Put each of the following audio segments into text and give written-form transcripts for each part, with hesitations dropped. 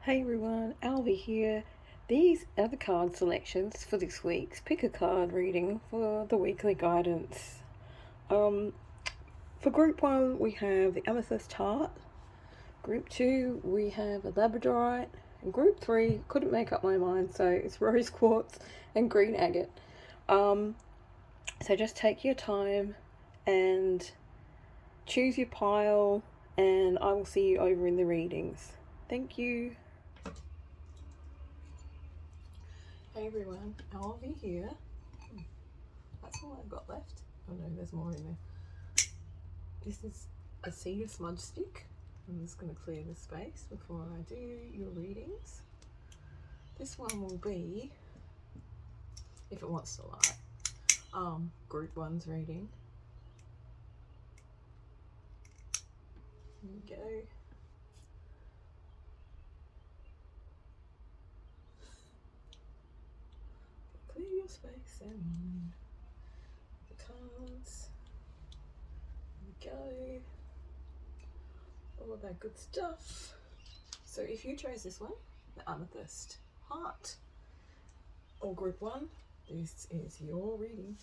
Hey everyone, Alvi here. These are the card selections for this week's Pick a Card reading for the weekly guidance. For Group 1, we have the Amethyst Heart. Group 2, we have a Labradorite. And Group 3, couldn't make up my mind, so it's Rose Quartz and Green Agate. So just take your time and choose your pile, and I will see you over in the readings. Thank you. Hey everyone, Alvi here. That's all I've got left. Oh no, there's more in there. This is a cedar smudge stick. I'm just going to clear the space before I do your readings. This one will be, if it wants to light, Group 1's reading. Here we go. Clear your space and the cards. Here we go. All of that good stuff. So if you chose this one, the Amethyst Heart, or Group 1, this is your reading.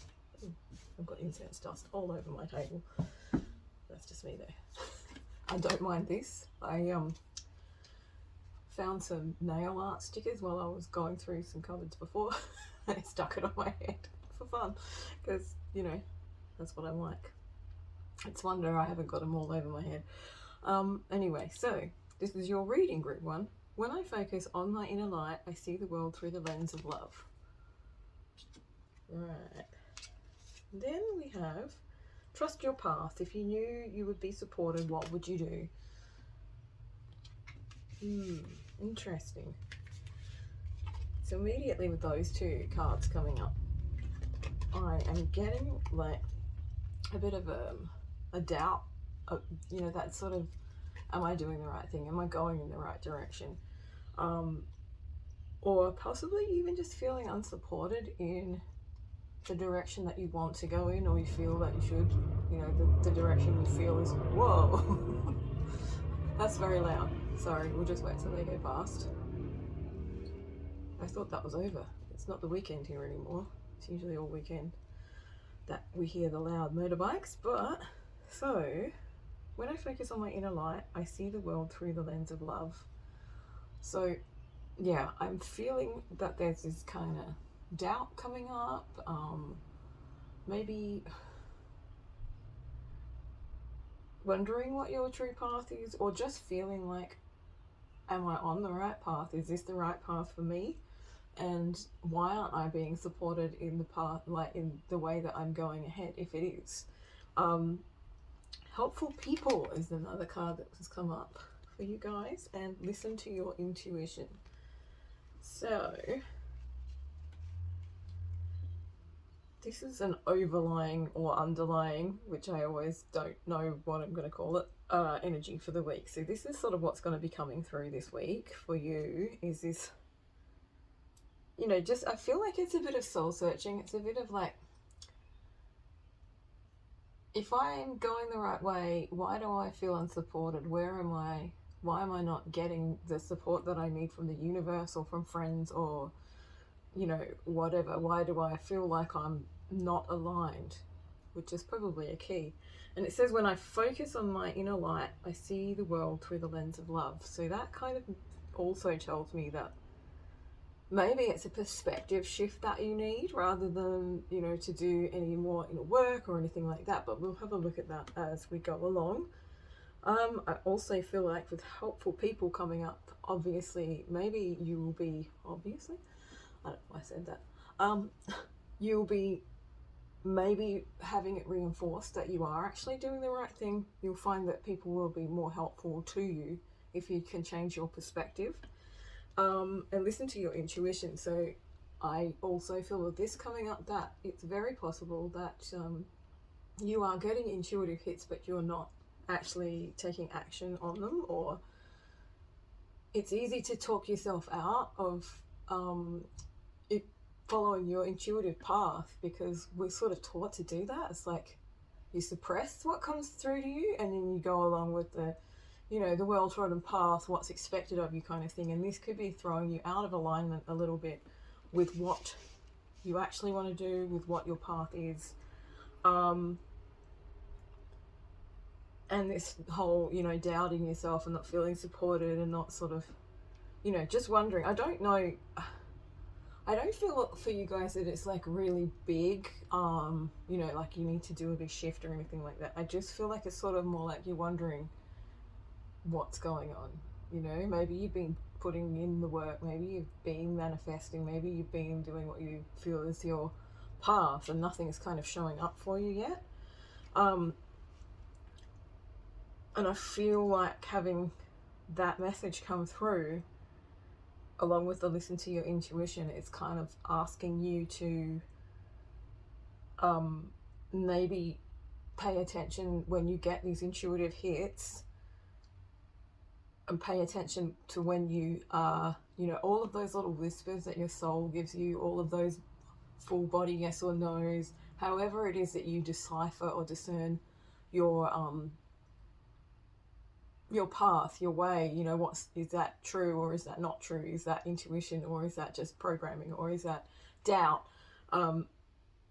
Ooh, I've got incense dust all over my table. That's just me there. I don't mind this. I found some nail art stickers while I was going through some cupboards before. I stuck it on my head for fun because, you know, that's what I'm like. It's a wonder I haven't got them all over my head. Anyway, so this is your reading, Group 1. When I focus on my inner light, I see the world through the lens of love. Right. Then we have trust your path. If you knew you would be supported, what would you do? Interesting. So immediately with those two cards coming up, I am getting like a bit of a doubt, you know, that sort of, am I doing the right thing? Am I going in the right direction? Or possibly even just feeling unsupported in the direction that you want to go in, or you feel that you should, you know, the direction you feel is, whoa, that's very loud. Sorry, we'll just wait till they go past. I thought that was over. It's not the weekend here anymore. It's usually all weekend that we hear the loud motorbikes. But, so, when I focus on my inner light, I see the world through the lens of love. So, yeah, I'm feeling that there's this kind of doubt coming up. Maybe wondering what your true path is, or just feeling like, am I on the right path? Is this the right path for me? And why aren't I being supported in the path, like in the way that I'm going ahead, if it is? Helpful people is another card that has come up for you guys, and listen to your intuition. So this is an overlying or underlying, which I always don't know what I'm going to call it, energy for the week. So this is sort of what's going to be coming through this week for you, is this, you know, just, I feel like it's a bit of soul searching. It's a bit of like, if I'm going the right way, why do I feel unsupported? Where am I? Why am I not getting the support that I need from the universe or from friends or, you know, whatever? Why do I feel like I'm not aligned? Which is probably a key. And it says, when I focus on my inner light, I see the world through the lens of love. So that kind of also tells me that maybe it's a perspective shift that you need, rather than, you know, to do any more inner work or anything like that. But we'll have a look at that as we go along. I also feel like with helpful people coming up, obviously, maybe you will be, obviously, I don't know why I said that, you'll be maybe having it reinforced that you are actually doing the right thing. You'll find that people will be more helpful to you if you can change your perspective, and listen to your intuition. So I also feel with this coming up that it's very possible that you are getting intuitive hits, but you're not actually taking action on them, or it's easy to talk yourself out of it following your intuitive path, because we're sort of taught to do that. It's like you suppress what comes through to you, and then you go along with the, the well-trodden path, what's expected of you kind of thing. And this could be throwing you out of alignment a little bit with what you actually want to do, with what your path is. And this whole, doubting yourself and not feeling supported and not sort of, just wondering. I don't know. I don't feel for you guys that it's like really big, like you need to do a big shift or anything like that. I just feel like it's sort of more like you're wondering what's going on. Maybe you've been putting in the work, maybe you've been manifesting, maybe you've been doing what you feel is your path and nothing is kind of showing up for you yet. And I feel like having that message come through, along with the listen to your intuition, it's kind of asking you to maybe pay attention when you get these intuitive hits, and pay attention to when you are, all of those little whispers that your soul gives you, all of those full body yes or no's, however it is that you decipher or discern your path, your way, is that true or is that not true? Is that intuition or is that just programming or is that doubt?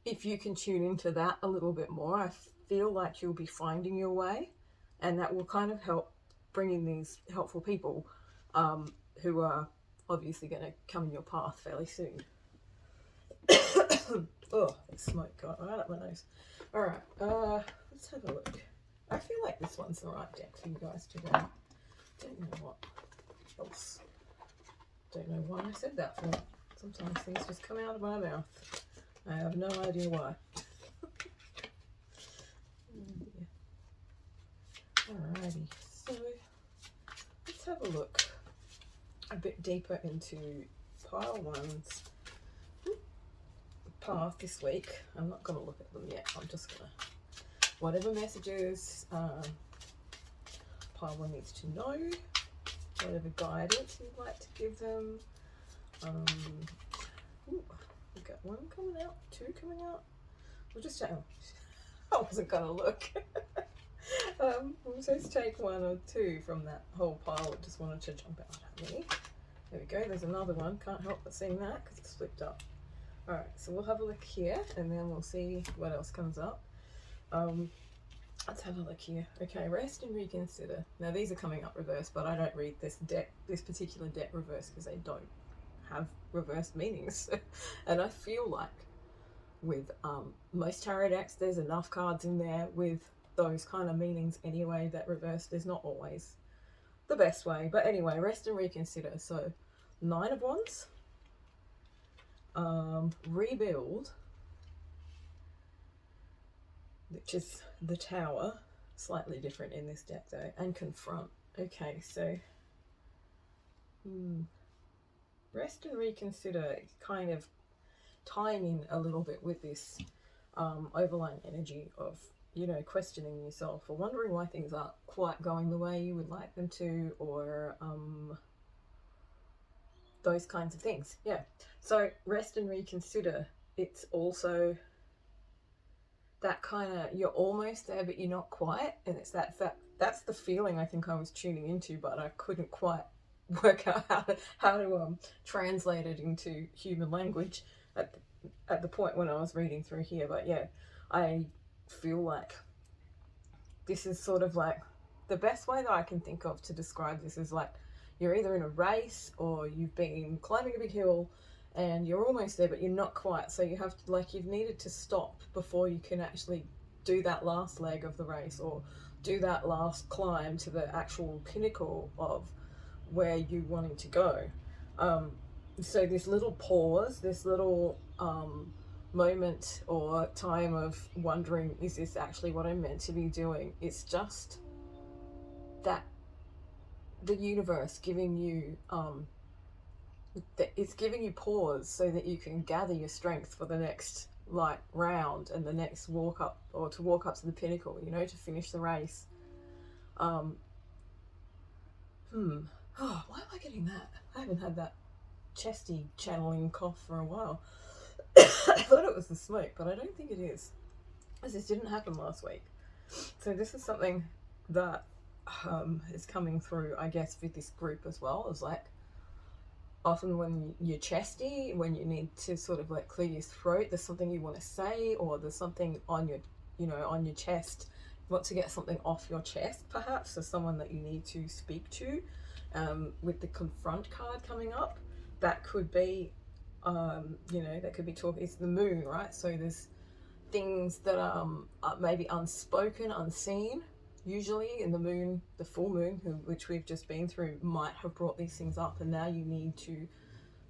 If you can tune into that a little bit more, I feel like you'll be finding your way, and that will kind of help bring in these helpful people who are obviously going to come in your path fairly soon. Oh, the smoke got right up my nose. All right, let's have a look. I feel like this one's the right deck for you guys today. Don't know what else. Don't know why I said that for. Sometimes things just come out of my mouth. I have no idea why. Alrighty, so let's have a look a bit deeper into pile one's path this week. I'm not going to look at them yet. I'm just going to, whatever messages pile one needs to know, whatever guidance you'd like to give them. We've got one coming out, two coming out. We'll just take, I wasn't going to look. We'll just take one or two from that whole pile that just wanted to jump out at me. There we go, there's another one. Can't help but seeing that because it's flipped up. Alright, so we'll have a look here and then we'll see what else comes up. Let's have a look here. Okay, rest and reconsider. Now these are coming up reversed, but I don't read this particular deck reversed because they don't have reversed meanings. And I feel like with most tarot decks, there's enough cards in there with those kind of meanings anyway that reversed is not always the best way. But anyway, rest and reconsider. So 9 of Wands, rebuild, which is the Tower, slightly different in this deck though, and confront. Okay, so rest and reconsider, kind of tying in a little bit with this overlying energy of, questioning yourself or wondering why things aren't quite going the way you would like them to, or those kinds of things. Yeah, so rest and reconsider, it's also that kind of, you're almost there but you're not quite, and it's that's the feeling I think I was tuning into, but I couldn't quite work out how to translate it into human language at the point when I was reading through here. But yeah, I feel like this is sort of like the best way that I can think of to describe this is like you're either in a race or you've been climbing a big hill and you're almost there but you're not quite, so you have to, like, you've needed to stop before you can actually do that last leg of the race or do that last climb to the actual pinnacle of where you wanting to go. So this little pause, this little moment or time of wondering, is this actually what I'm meant to be doing? It's just that the universe giving you it's giving you pause so that you can gather your strength for the next round and the next walk up, or to walk up to the pinnacle, to finish the race. Oh, why am I getting that? I haven't had that chesty channeling cough for a while. I thought it was the smoke, but I don't think it is, as this didn't happen last week. So this is something that is coming through, I guess, with this group as well, is like often when you're chesty, when you need to sort of like clear your throat, there's something you want to say, or there's something on your, on your chest. You want to get something off your chest, perhaps, or someone that you need to speak to. With the confront card coming up, that could be, that could be talking. It's the moon, right? So there's things that are maybe unspoken, unseen. Usually in the moon, the full moon, which we've just been through, might have brought these things up, and now you need to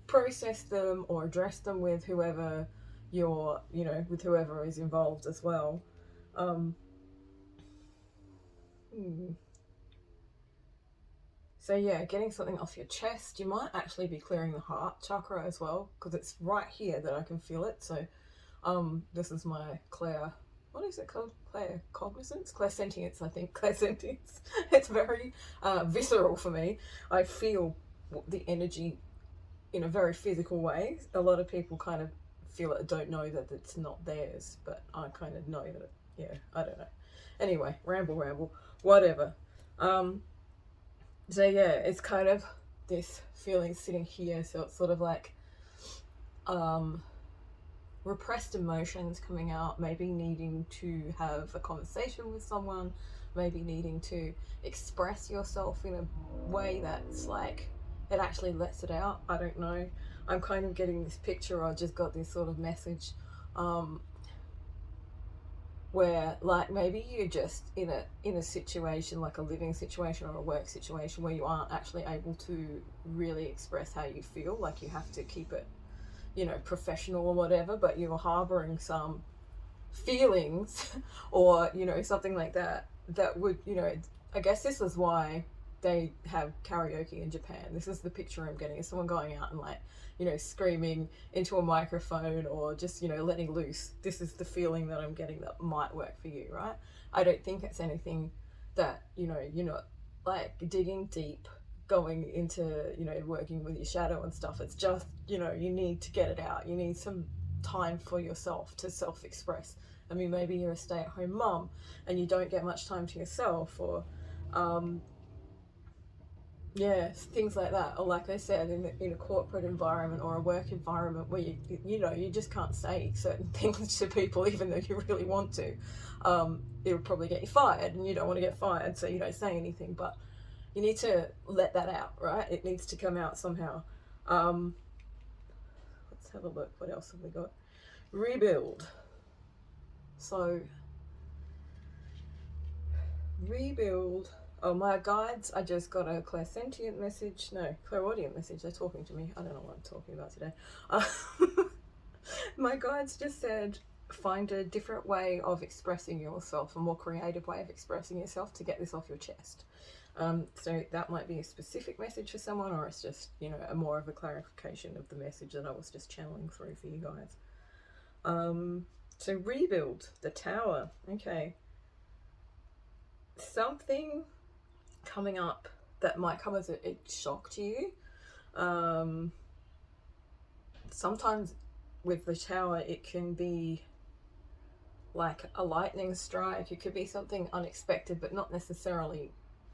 process them or address them with whoever with whoever is involved as well. Um, hmm. So yeah, getting something off your chest. You might actually be clearing the heart chakra as well, because it's right here that I can feel it. So this is my what is it called? Claircognizance? Clairsentience, I think. Clairsentience. It's very visceral for me. I feel the energy in a very physical way. A lot of people kind of feel it, don't know that it's not theirs, but I kind of know that, I don't know. Anyway, ramble, whatever. So yeah, it's kind of this feeling sitting here, so it's sort of like repressed emotions coming out, maybe needing to have a conversation with someone, maybe needing to express yourself in a way that's like it actually lets it out. I don't know. I'm kind of getting this picture, I just got this sort of message where like maybe you're just in a situation, like a living situation or a work situation, where you aren't actually able to really express how you feel, like you have to keep it professional or whatever, but you're harboring some feelings or something like that would I guess this is why they have karaoke in Japan. This is the picture I'm getting, is someone going out and like screaming into a microphone or just letting loose. This is the feeling that I'm getting that might work for you, right? I don't think it's anything that you're not like digging deep, going into working with your shadow and stuff. It's just you need to get it out. You need some time for yourself to self-express. I mean, maybe you're a stay-at-home mum and you don't get much time to yourself, or things like that. Or like I said, in a corporate environment or a work environment where you just can't say certain things to people even though you really want to. It would probably get you fired, and you don't want to get fired, so you don't say anything, but you need to let that out, right? It needs to come out somehow. Let's have a look. What else have we got? Rebuild. So, rebuild. Oh, my guides, I just got a clairsentient message. No, clairaudient message. They're talking to me. I don't know what I'm talking about today. My guides just said, find a different way of expressing yourself, a more creative way of expressing yourself to get this off your chest. So that might be a specific message for someone, or it's just, a more of a clarification of the message that I was just channeling through for you guys. So rebuild, the tower. Okay. Something coming up that might come as a shock to you. Sometimes with the tower, it can be like a lightning strike. It could be something unexpected, but not necessarily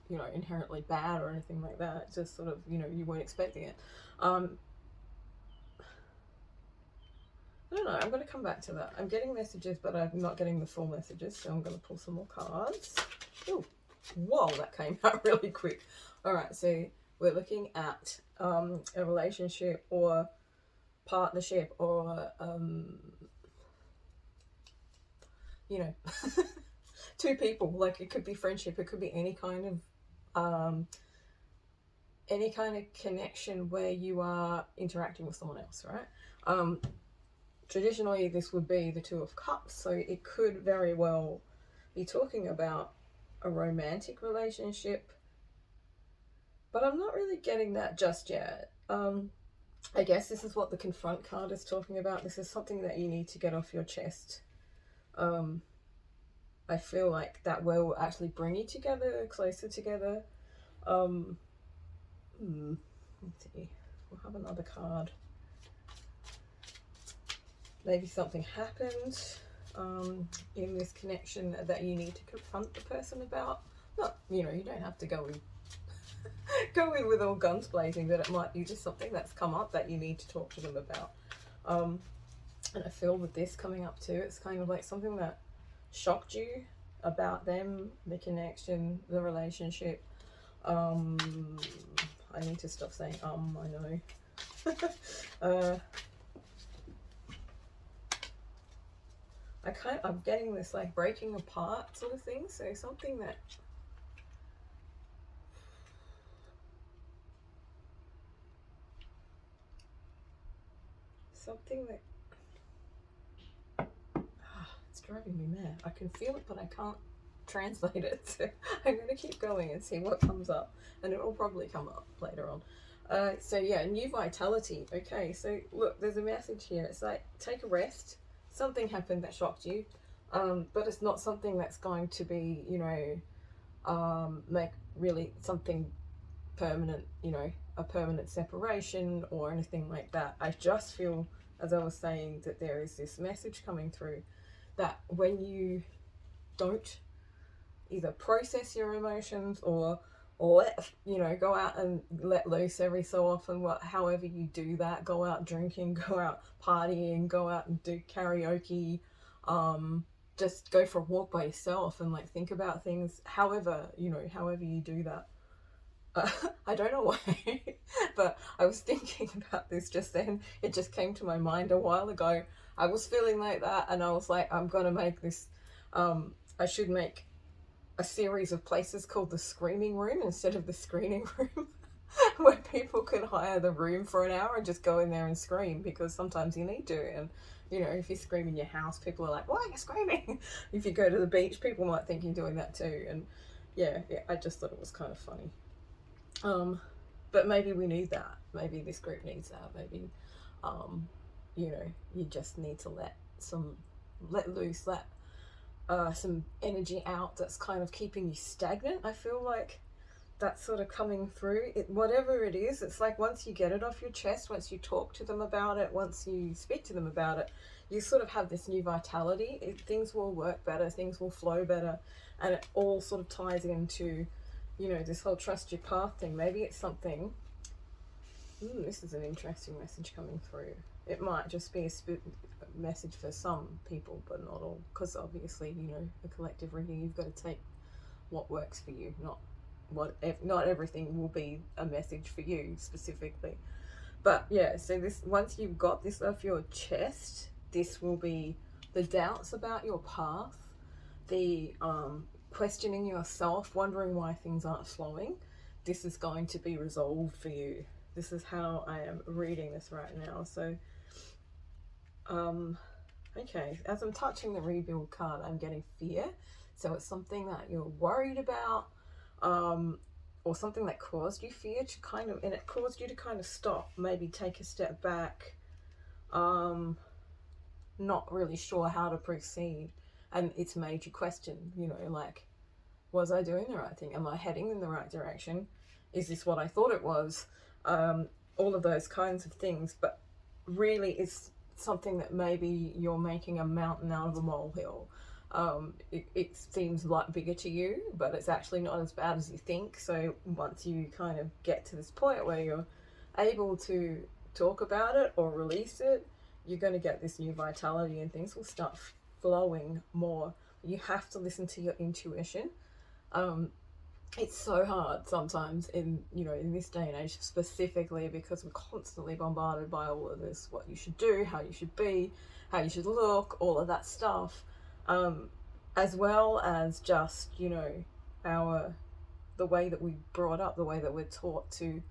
inherently bad or anything like that. It's just sort of you weren't expecting it. I don't know, I'm going to come back to that. I'm getting messages, but I'm not getting the full messages, so I'm going to pull some more cards. Ooh, whoa, that came out really quick. All right, so we're looking at a relationship or partnership or two people. Like, it could be friendship, it could be any kind of connection where you are interacting with someone else, right? Traditionally this would be the Two of Cups, so it could very well be talking about a romantic relationship, but I'm not really getting that just yet. I guess this is what the Confront card is talking about. This is something that you need to get off your chest. I feel like that will actually bring you together, closer together. Let's see, we'll have another card. Maybe something happened in this connection that you need to confront the person about. not, you know, you don't have to go in with all guns blazing, but it might be just something that's come up that you need to talk to them about. And I feel with this coming up too, it's kind of like something that shocked you about them, the connection, the relationship. I need to stop saying I know. I'm getting this like breaking apart sort of thing. So something that it's driving me mad. I can feel it, but I can't translate it. So I'm going to keep going and see what comes up, and it will probably come up later on. So yeah, new vitality. Okay, so look, there's a message here. It's like, take a rest. Something happened that shocked you, but it's not something that's going to be, you know, make really something permanent, you know, a permanent separation or anything like that. I just feel, as I was saying, that there is this message coming through that when you don't either process your emotions or let, you know, go out and let loose every so often, however you do that, go out drinking, go out partying, go out and do karaoke, just go for a walk by yourself and like think about things, however you do that. I don't know why, but I was thinking about this just then. It just came to my mind a while ago. I was feeling like that, and I was like, I'm gonna make this, I should make a series of places called the screaming room instead of the screening room, where people can hire the room for an hour and just go in there and scream, because sometimes you need to. And you know, if you scream in your house, people are like, why are you screaming? If you go to the beach, people might think you're doing that too. And yeah, I just thought it was kind of funny. But maybe we need that. Maybe this group needs that. Maybe, you know, you just need to let loose, let some energy out that's kind of keeping you stagnant. I feel like that's sort of coming through. Whatever it is, it's like once you get it off your chest, once you talk to them about it, once you speak to them about it, you sort of have this new vitality. Things will work better, things will flow better, and it all sort of ties into, you know, this whole trust your path thing. Maybe it's something. This is an interesting message coming through. It might just be a message for some people, but not all, because obviously, you know, a collective reading, you've got to take what works for you. Not everything will be a message for you specifically. But yeah, so this, once you've got this off your chest, this will be the doubts about your path, the questioning yourself, wondering why things aren't flowing. This is going to be resolved for you. This is how I am reading this right now. So okay, as I'm touching the rebuild card, I'm getting fear. So it's something that you're worried about, or something that caused you fear to kind of, and it caused you to kind of stop, maybe take a step back, not really sure how to proceed. And it's made you question, you know, like, was I doing the right thing? Am I heading in the right direction? Is this what I thought it was? All of those kinds of things. But really, it's something that maybe you're making a mountain out of a molehill. It seems like bigger to you, but it's actually not as bad as you think. So once you kind of get to this point where you're able to talk about it or release it, you're going to get this new vitality and things will start flowing more. You have to listen to your intuition. It's so hard sometimes in this day and age, specifically because we're constantly bombarded by all of this, what you should do, how you should be, how you should look, all of that stuff, as well as just, the way that we brought up, the way that we're taught to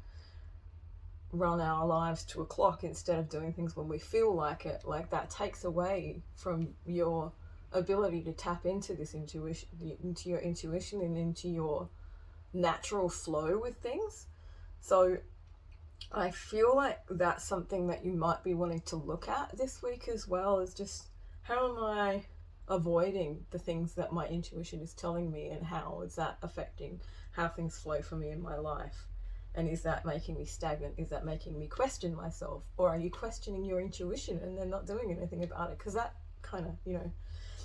run our lives to a clock instead of doing things when we feel like it. Like, that takes away from your ability to tap into this intuition, into your intuition and into your natural flow with things. So I feel like that's something that you might be wanting to look at this week as well, is just, how am I avoiding the things that my intuition is telling me, and how is that affecting how things flow for me in my life? And is that making me stagnant? Is that making me question myself? Or are you questioning your intuition and then not doing anything about it? Because that kind of,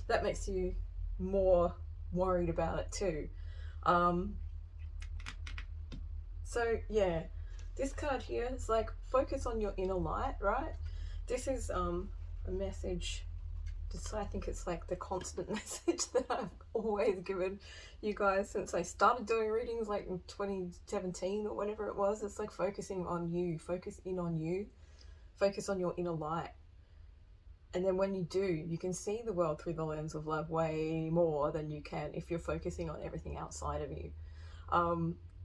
that makes you more worried about it too. So yeah, this card here is like focus on your inner light, right? This is a message. Just, I think it's like the constant message that I've always given you guys since I started doing readings, like in 2017 or whatever it was. It's like focusing on you, focus in on you, focus on your inner light. And then when you do, you can see the world through the lens of love way more than you can if you're focusing on everything outside of you.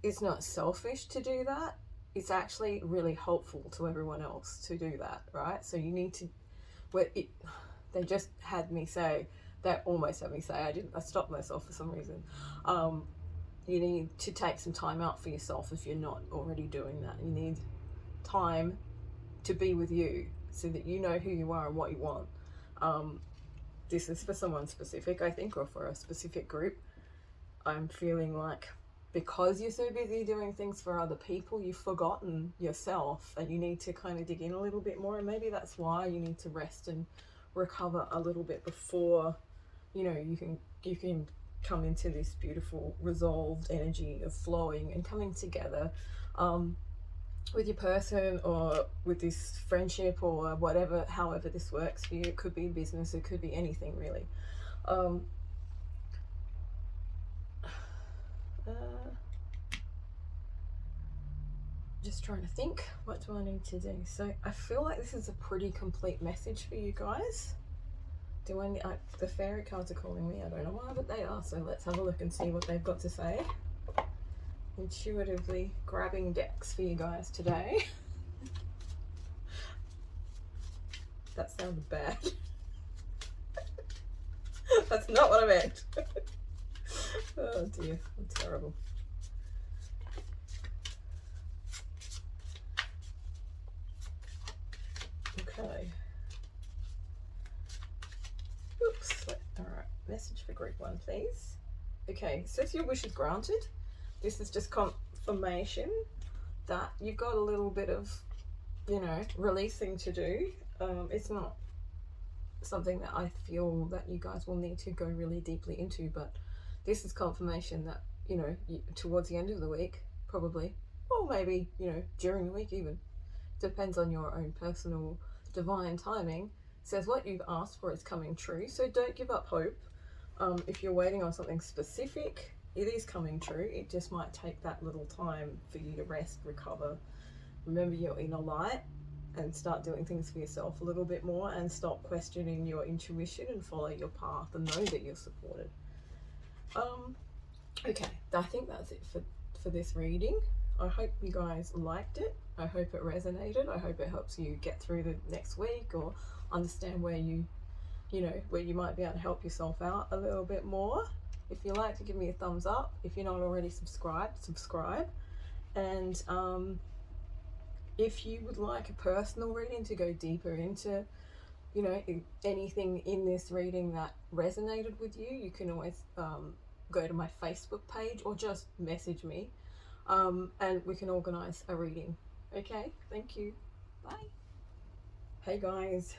It's not selfish to do that. It's actually really helpful to everyone else to do that, right? So you need to, they just had me say, they almost had me say, I stopped myself for some reason. You need to take some time out for yourself if you're not already doing that. You need time to be with you so that you know who you are and what you want. This is for someone specific, I think, or for a specific group. I'm feeling like because you're so busy doing things for other people, you've forgotten yourself, and you need to kind of dig in a little bit more. And maybe that's why you need to rest and recover a little bit before, you know, you can come into this beautiful resolved energy of flowing and coming together with your person or with this friendship or whatever, however this works for you. It could be business, it could be anything really. Just trying to think, what do I need to do? So I feel like this is a pretty complete message for you guys. The fairy cards are calling me, I don't know why, but they are. So let's have a look and see what they've got to say. Intuitively grabbing decks for you guys today. That sounded bad. That's not what I meant. Oh dear, I'm terrible. Okay. Oops. All right. Message for group 1, please. Okay. So if your wish is granted, this is just confirmation that you've got a little bit of, you know, releasing to do. It's not something that I feel that you guys will need to go really deeply into, but this is confirmation that, you know, towards the end of the week, probably, or maybe, you know, during the week even, depends on your own personal divine timing, says what you've asked for is coming true. So don't give up hope. If you're waiting on something specific, it is coming true. It just might take that little time for you to rest, recover, remember your inner light, and start doing things for yourself a little bit more, and stop questioning your intuition and follow your path and know that you're supported. Okay, I think that's it for this reading. I hope you guys liked it. I hope it resonated. I hope it helps you get through the next week or understand where you might be able to help yourself out a little bit more. If you like to give me a thumbs up. If you're not already subscribed, subscribe. And if you would like a personal reading to go deeper into, you know, anything in this reading that resonated with you, you can always go to my Facebook page or just message me, and we can organize a reading. Okay, thank you. Bye. Hey guys,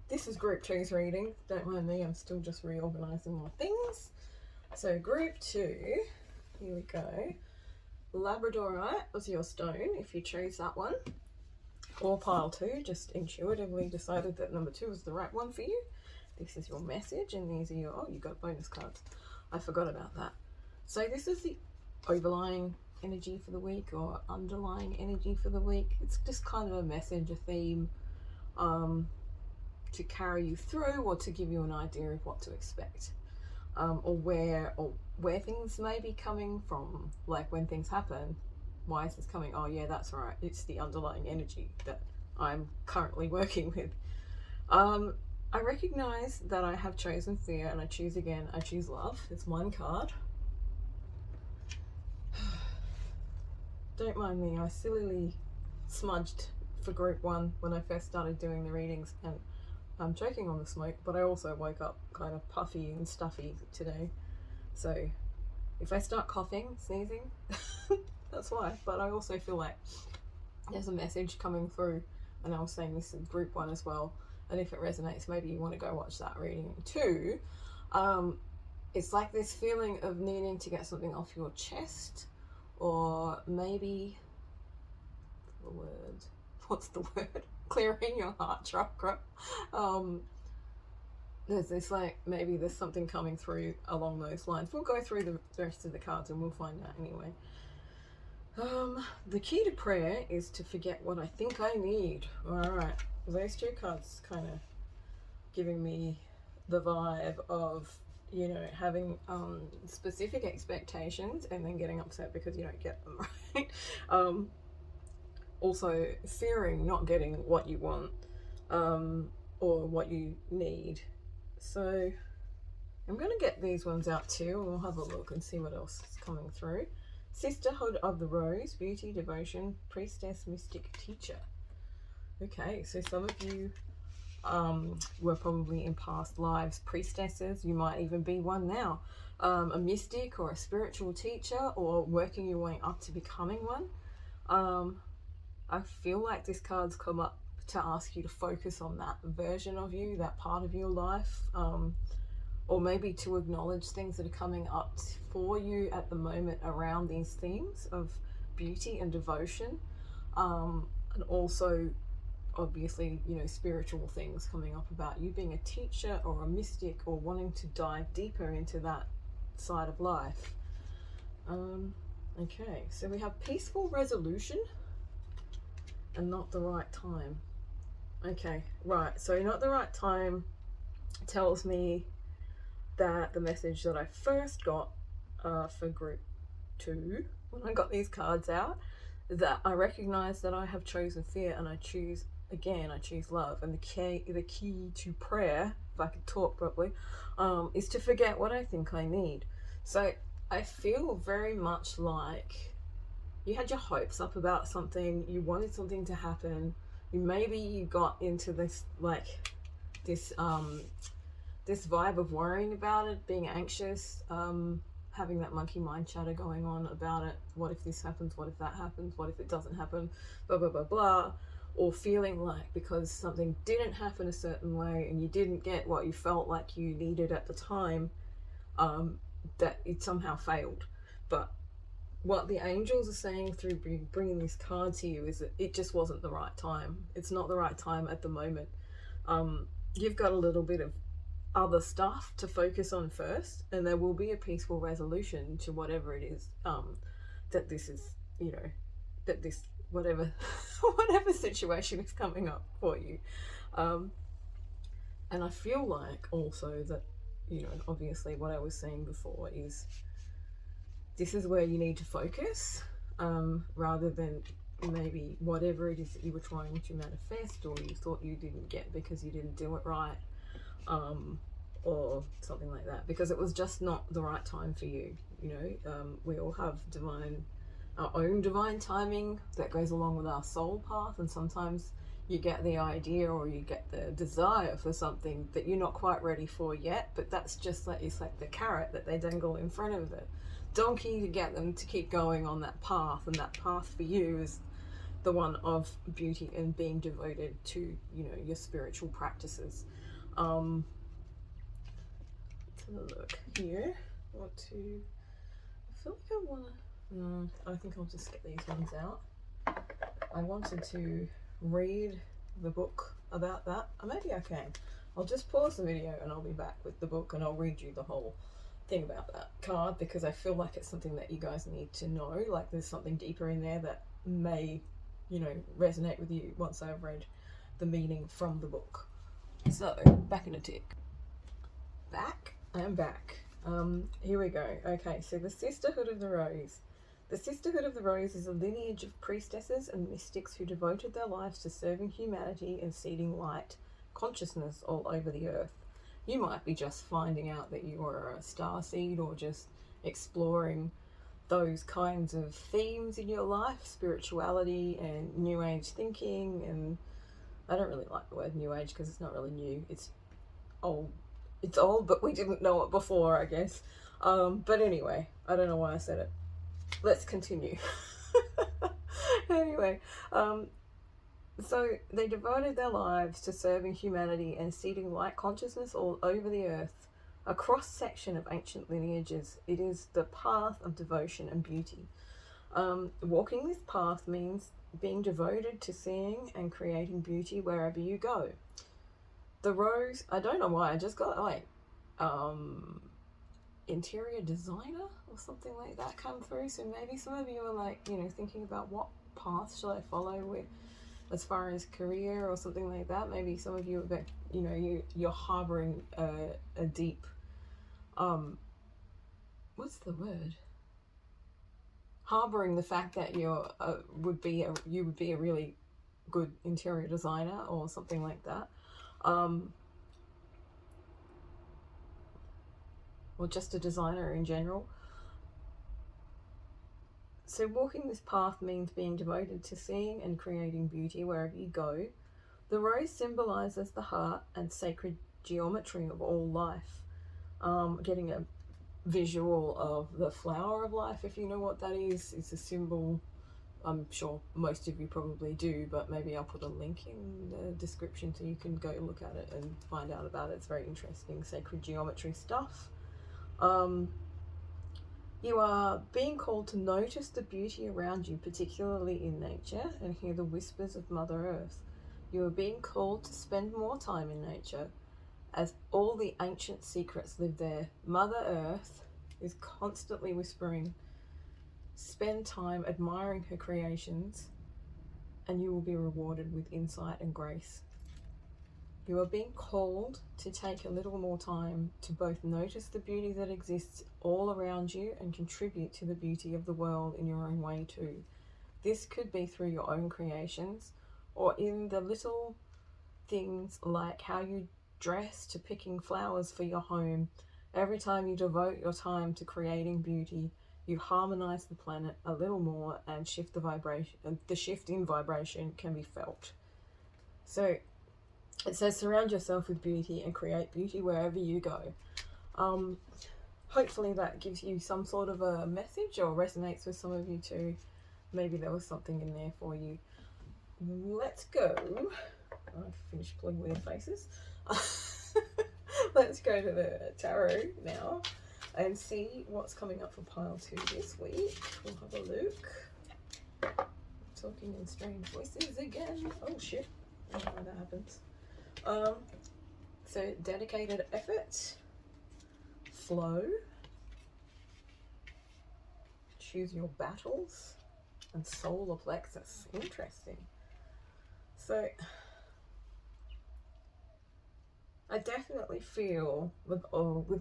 this is group 2's reading. Don't mind me, I'm still just reorganizing my things. So group 2, here we go. Labradorite was your stone if you chose that one, or pile 2, just intuitively decided that number 2 was the right one for you. This is your message, and these are your, oh, you got bonus cards. I forgot about that. So this is the overlying energy for the week, or underlying energy for the week. It's just kind of a message, a theme, to carry you through, or to give you an idea of what to expect, or where things may be coming from. Like when things happen, why is this coming? Oh yeah, that's right, it's the underlying energy that I'm currently working with. I recognize that I have chosen fear, and I choose again. I choose love. It's one card. Don't mind me, I sillily smudged for group 1 when I first started doing the readings, and I'm choking on the smoke, but I also woke up kind of puffy and stuffy today. So if I start coughing, sneezing, that's why. But I also feel like there's a message coming through, and I was saying this in group 1 as well. And if it resonates, maybe you want to go watch that reading too. it's like this feeling of needing to get something off your chest, or maybe the word, what's the word? Clearing your heart chakra. There's this, like, maybe there's something coming through along those lines. We'll go through the rest of the cards and we'll find out anyway. The key to prayer is to forget what I think I need. Alright, those two cards kind of giving me the vibe of, you know, having specific expectations and then getting upset because you don't get them, right? Also fearing not getting what you want or what you need. So I'm going to get these ones out too, and we'll have a look and see what else is coming through. Sisterhood of the Rose, Beauty, Devotion, Priestess, Mystic, Teacher. Okay, so some of you were probably in past lives priestesses. You might even be one now. A mystic or a spiritual teacher, or working your way up to becoming one. I feel like this card's come up to ask you to focus on that version of you, that part of your life, or maybe to acknowledge things that are coming up for you at the moment around these themes of beauty and devotion, and also obviously, you know, spiritual things coming up about you being a teacher or a mystic or wanting to dive deeper into that side of life. Okay, so we have peaceful resolution and not the right time. Okay, right, so not the right time tells me that the message that I first got for group 2, when I got these cards out, that I recognize that I have chosen fear and I choose love. And the key to prayer, if I could talk properly, is to forget what I think I need. So I feel very much like you had your hopes up about something, you wanted something to happen, maybe you got into this, like, this vibe of worrying about it, being anxious, having that monkey mind chatter going on about it. What if this happens? What if that happens? What if it doesn't happen? Blah, blah, blah, blah. Or feeling like because something didn't happen a certain way and you didn't get what you felt like you needed at the time, that it somehow failed. But what the angels are saying through bringing this card to you is that it just wasn't the right time. It's not the right time at the moment. You've got a little bit of other stuff to focus on first, and there will be a peaceful resolution to whatever it is that this is, you know, that this whatever situation is coming up for you. And I feel like also that, you know, obviously what I was saying before is this is where you need to focus, rather than maybe whatever it is that you were trying to manifest or you thought you didn't get because you didn't do it right, or something like that, because it was just not the right time for you. You know, we all have our own divine timing that goes along with our soul path, and sometimes you get the idea or you get the desire for something that you're not quite ready for yet, but that's just like, it's like the carrot that they dangle in front of the donkey to get them to keep going on that path. And that path for you is the one of beauty and being devoted to, you know, your spiritual practices. Let's have a look here. I feel like I want to, I think I'll just get these ones out. I wanted to read the book about that. Or maybe I can. I'll just pause the video and I'll be back with the book and I'll read you the whole thing about that card, because I feel like it's something that you guys need to know. Like there's something deeper in there that may, you know, resonate with you once I've read the meaning from the book. So, back in a tick. Back? I am back. Here we go. Okay, so the Sisterhood of the Rose. The Sisterhood of the Rose is a lineage of priestesses and mystics who devoted their lives to serving humanity and seeding light, consciousness all over the earth. You might be just finding out that you are a starseed, or just exploring those kinds of themes in your life, spirituality and new age thinking. And I don't really like the word new age because it's not really new. It's old. It's old, but we didn't know it before, I guess. But anyway, I don't know why I said it. Let's continue. Anyway, so they devoted their lives to serving humanity and seeding light consciousness all over the earth a cross-section of ancient lineages. It is the path of devotion and beauty. Walking this path means being devoted to seeing and creating beauty wherever you go. The rose, I don't know why, I just got like interior designer or something like that come through. So maybe some of you are like, thinking about what path should I follow with as far as career or something like that. Maybe some of you are, you're harboring a deep, what's the word? Harboring the fact that you would be a really good interior designer or something like that. Or just a designer in general. So walking this path means being devoted to seeing and creating beauty wherever you go. The rose symbolizes the heart and sacred geometry of all life. Getting a visual of the flower of life, if you know what that is. It's a symbol. I'm sure most of you probably do, but maybe I'll put a link in the description so you can go look at it and find out about it. It's very interesting sacred geometry stuff. You are being called to notice the beauty around you, particularly in nature, and hear the whispers of Mother Earth. You are being called to spend more time in nature, as all the ancient secrets live there. Mother Earth is constantly whispering, spend time admiring her creations, and you will be rewarded with insight and grace. You are being called to take a little more time to both notice the beauty that exists all around you and contribute to the beauty of the world in your own way too. This could be through your own creations or in the little things like how you dress to picking flowers for your home. Every time you devote your time to creating beauty, you harmonize the planet a little more and shift the vibration. The shift in vibration can be felt. So it says, surround yourself with beauty and create beauty wherever you go. Hopefully that gives you some sort of a message or resonates with some of you too. Maybe there was something in there for you. Let's go. I've finished pulling with their faces. Let's go to the tarot now and see what's coming up for pile 2 this week. We'll have a look. Talking in strange voices again. Oh shit. I don't know how that happens. So dedicated effort, flow, choose your battles, and solar plexus. Interesting. So I definitely feel with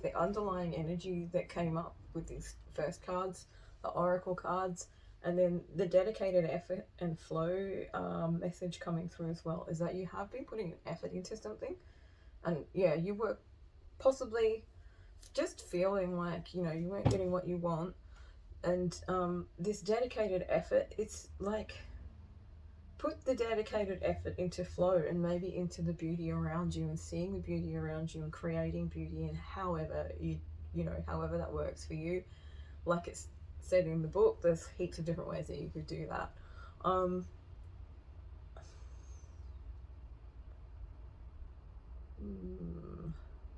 the underlying energy that came up with these first cards, the oracle cards, and then the dedicated effort and flow message coming through as well, is that you have been putting effort into something, and yeah, you were possibly just feeling like you weren't getting what you want, and this dedicated effort, it's like put the dedicated effort into flow and maybe into the beauty around you and seeing the beauty around you and creating beauty, and however however that works for you. Like it's said in the book, there's heaps of different ways that you could do that.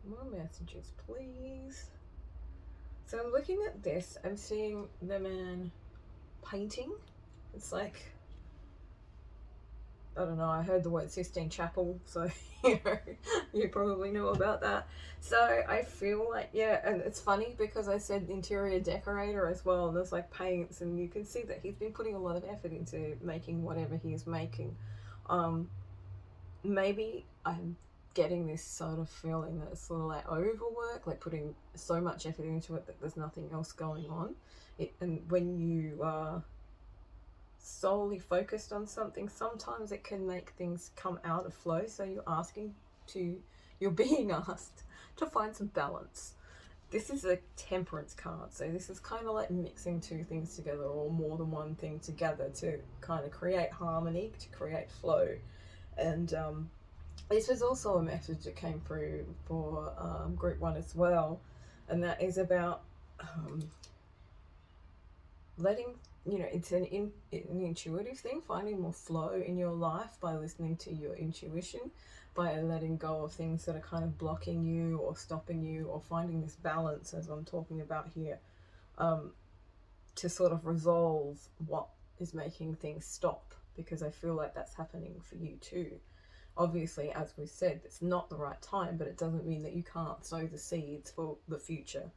More messages, please. So I'm looking at this, I'm seeing the man painting. It's like, I don't know, I heard the word Sistine Chapel, so you probably know about that. So I feel like, yeah, and it's funny because I said interior decorator as well, and there's like paints, and you can see that he's been putting a lot of effort into making whatever he is making. Maybe I'm getting this sort of feeling that it's sort of like overwork, like putting so much effort into it that there's nothing else going on. And when you are solely focused on something, sometimes it can make things come out of flow. So you're being asked to find some balance. This is a temperance card, so this is kind of like mixing two things together or more than one thing together to kind of create harmony, to create flow. And this was also a message that came through for group 1 as well, and that is about letting, it's an intuitive thing, finding more flow in your life by listening to your intuition, by letting go of things that are kind of blocking you or stopping you, or finding this balance, as I'm talking about here, to sort of resolve what is making things stop, because I feel like that's happening for you too. Obviously, as we said, it's not the right time, but it doesn't mean that you can't sow the seeds for the future.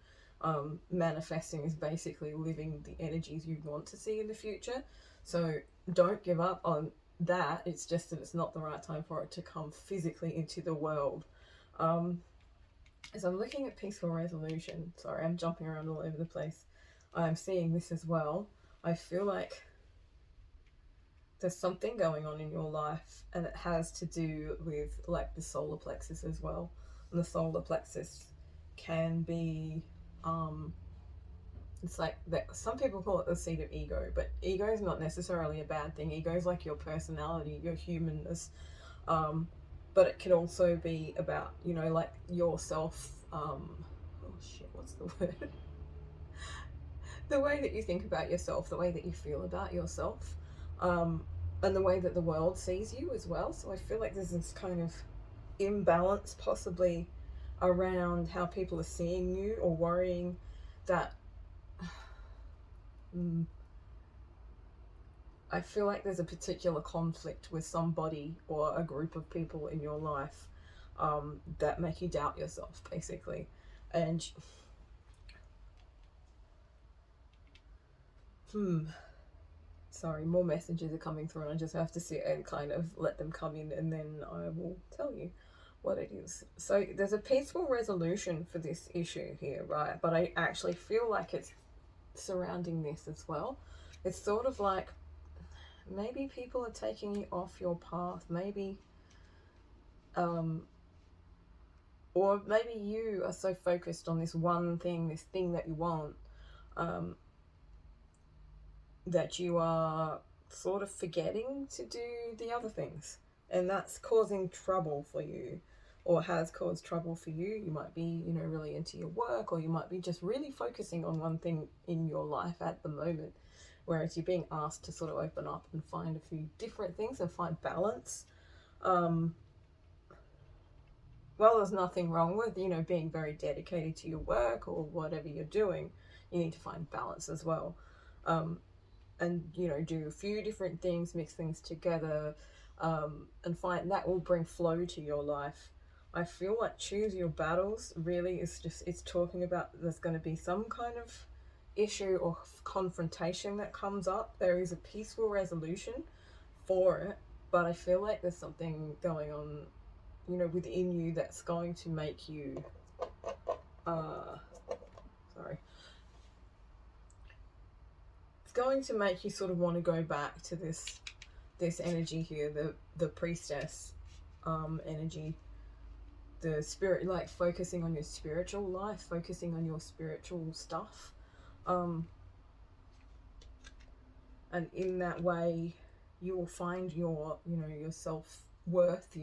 Manifesting is basically living the energies you want to see in the future. So don't give up on that. It's just that it's not the right time for it to come physically into the world. As I'm looking at peaceful resolution, sorry, I'm jumping around all over the place. I'm seeing this as well. I feel like there's something going on in your life, and it has to do with like the solar plexus as well. And the solar plexus can be it's like that, some people call it the seat of ego, but ego is not necessarily a bad thing. Ego is like your personality, your humanness. But it can also be about, like your self, oh shit, what's the word? The way that you think about yourself, the way that you feel about yourself, and the way that the world sees you as well. So I feel like there's this kind of imbalance possibly around how people are seeing you, or worrying that I feel like there's a particular conflict with somebody or a group of people in your life that make you doubt yourself, basically. And sorry, more messages are coming through, and I just have to sit and kind of let them come in, and then I will tell you what it is. So there's a peaceful resolution for this issue here, right? But I actually feel like it's surrounding this as well. It's sort of like maybe people are taking you off your path, maybe or maybe you are so focused on this one thing, this thing that you want, that you are sort of forgetting to do the other things, and that's causing trouble for you, or has caused trouble for you. You might be, really into your work, or you might be just really focusing on one thing in your life at the moment, whereas you're being asked to sort of open up and find a few different things and find balance. Well, there's nothing wrong with, being very dedicated to your work or whatever you're doing. You need to find balance as well. And, do a few different things, mix things together, and find that will bring flow to your life. I feel like choose your battles really is just, it's talking about there's going to be some kind of issue or confrontation that comes up. There is a peaceful resolution for it, but I feel like there's something going on, within you that's going to make you, sorry, it's going to make you sort of want to go back to this energy here, the priestess energy, the spirit, like focusing on your spiritual life, focusing on your spiritual stuff, and in that way you will find your, your self-worth,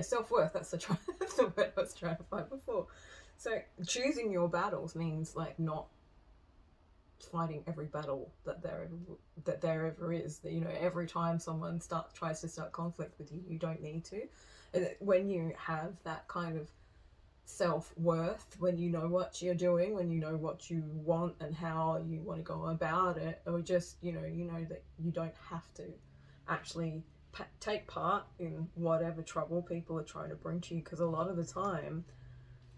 self-worth, that's that's the word I was trying to find before. So choosing your battles means like not fighting every battle that there ever is. Every time someone tries to start conflict with you, you don't need to. And when you have that kind of self-worth, when you know what you're doing, when you know what you want and how you want to go about it, or just you know that you don't have to actually take part in whatever trouble people are trying to bring to you, because a lot of the time